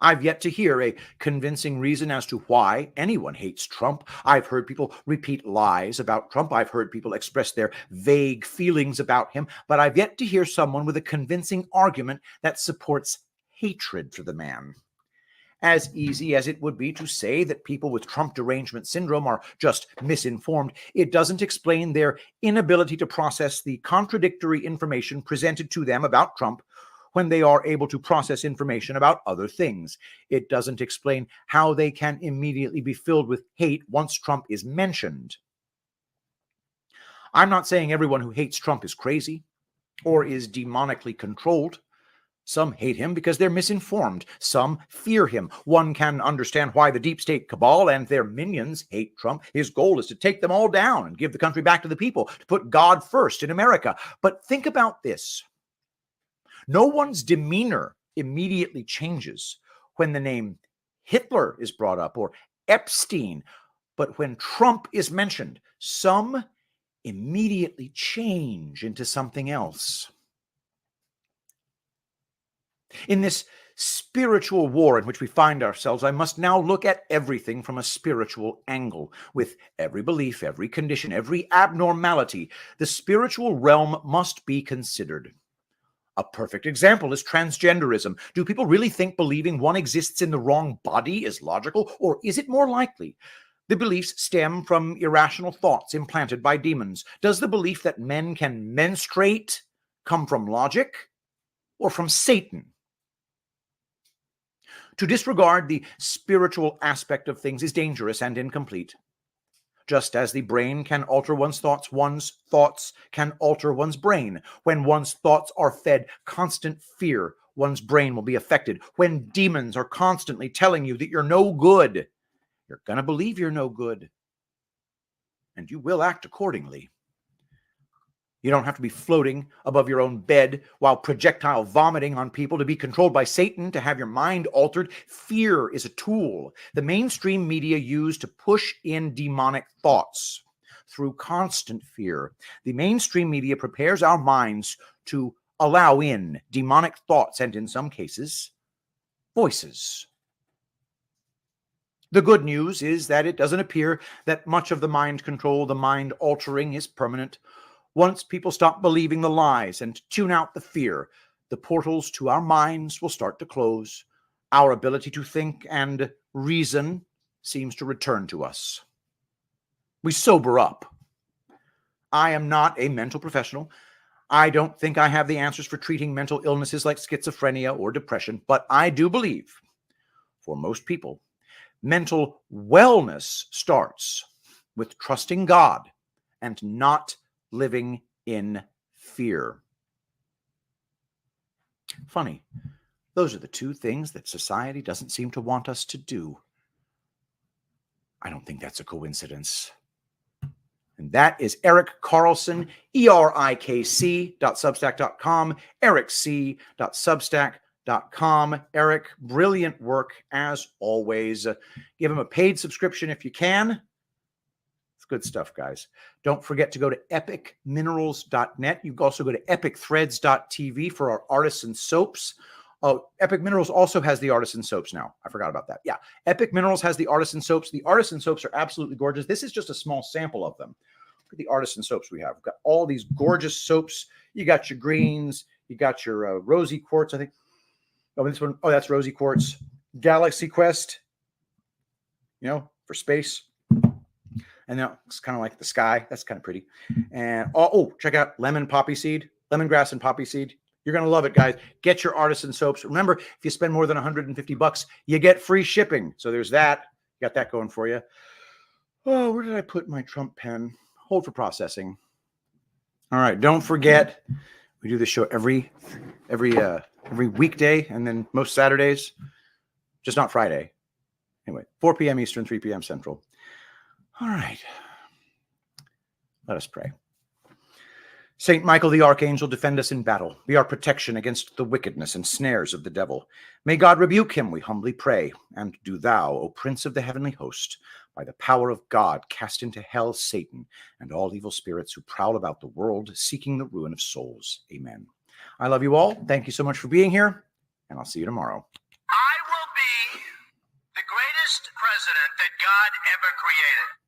I've yet to hear a convincing reason as to why anyone hates Trump. I've heard people repeat lies about Trump. I've heard people express their vague feelings about him, but I've yet to hear someone with a convincing argument that supports hatred for the man. As easy as it would be to say that people with Trump derangement syndrome are just misinformed, it doesn't explain their inability to process the contradictory information presented to them about Trump when they are able to process information about other things. It doesn't explain how they can immediately be filled with hate once Trump is mentioned. I'm not saying everyone who hates Trump is crazy or is demonically controlled. Some hate him because they're misinformed. Some fear him. One can understand why the deep state cabal and their minions hate Trump. His goal is to take them all down and give the country back to the people, to put God first in America. But think about this. No one's demeanor immediately changes when the name Hitler is brought up or Epstein. But when Trump is mentioned, some immediately change into something else. In this spiritual war in which we find ourselves, I must now look at everything from a spiritual angle. With every belief, every condition, every abnormality, the spiritual realm must be considered. A perfect example is transgenderism. Do people really think believing one exists in the wrong body is logical, or is it more likely the beliefs stem from irrational thoughts implanted by demons? Does the belief that men can menstruate come from logic or from Satan? To disregard the spiritual aspect of things is dangerous and incomplete. Just as the brain can alter one's thoughts can alter one's brain. When one's thoughts are fed constant fear, one's brain will be affected. When demons are constantly telling you that you're no good, you're going to believe you're no good. And you will act accordingly. You don't have to be floating above your own bed while projectile vomiting on people to be controlled by Satan, to have your mind altered. Fear is a tool the mainstream media use to push in demonic thoughts. Through constant fear, the mainstream media prepares our minds to allow in demonic thoughts and, in some cases, voices. The good news is that it doesn't appear that much of the mind control, the mind altering, is permanent. Once people stop believing the lies and tune out the fear, the portals to our minds will start to close. Our ability to think and reason seems to return to us. We sober up. I am not a mental professional. I don't think I have the answers for treating mental illnesses like schizophrenia or depression, but I do believe, for most people, mental wellness starts with trusting God and not living in fear. Funny, those are the two things that society doesn't seem to want us to do. I don't think that's a coincidence. And that is Erik Carlson, erikc.substack.com, erikc.substack.com. Erik, brilliant work as always. Give him a paid subscription if you can. It's good stuff, guys. Don't forget to go to epicminerals.net. You can also go to epicthreads.tv for our artisan soaps. Oh, Epic Minerals also has the artisan soaps now. I forgot about that. Yeah, Epic Minerals has the artisan soaps. The artisan soaps are absolutely gorgeous. This is just a small sample of them. Look at the artisan soaps we have. We've got all these gorgeous soaps. You got your greens. You got your rosy quartz, I think. Oh, this one. Oh, that's rosy quartz. Galaxy Quest, for space. And now it's kind of like the sky. That's kind of pretty. And check out lemon poppy seed, lemongrass and poppy seed. You're going to love it, guys. Get your artisan soaps. Remember, if you spend more than $150, you get free shipping. So there's that. You got that going for you. Oh, where did I put my Trump pen? Hold for processing. All right. Don't forget, we do this show every weekday and then most Saturdays, just not Friday. Anyway, 4 p.m. Eastern, 3 p.m. Central. All right. Let us pray. Saint Michael the Archangel, defend us in battle. Be our protection against the wickedness and snares of the devil. May God rebuke him, we humbly pray. And do thou, O Prince of the heavenly host, by the power of God, cast into hell Satan and all evil spirits who prowl about the world, seeking the ruin of souls. Amen. I love you all. Thank you so much for being here, and I'll see you tomorrow. I will be The greatest president that God ever created.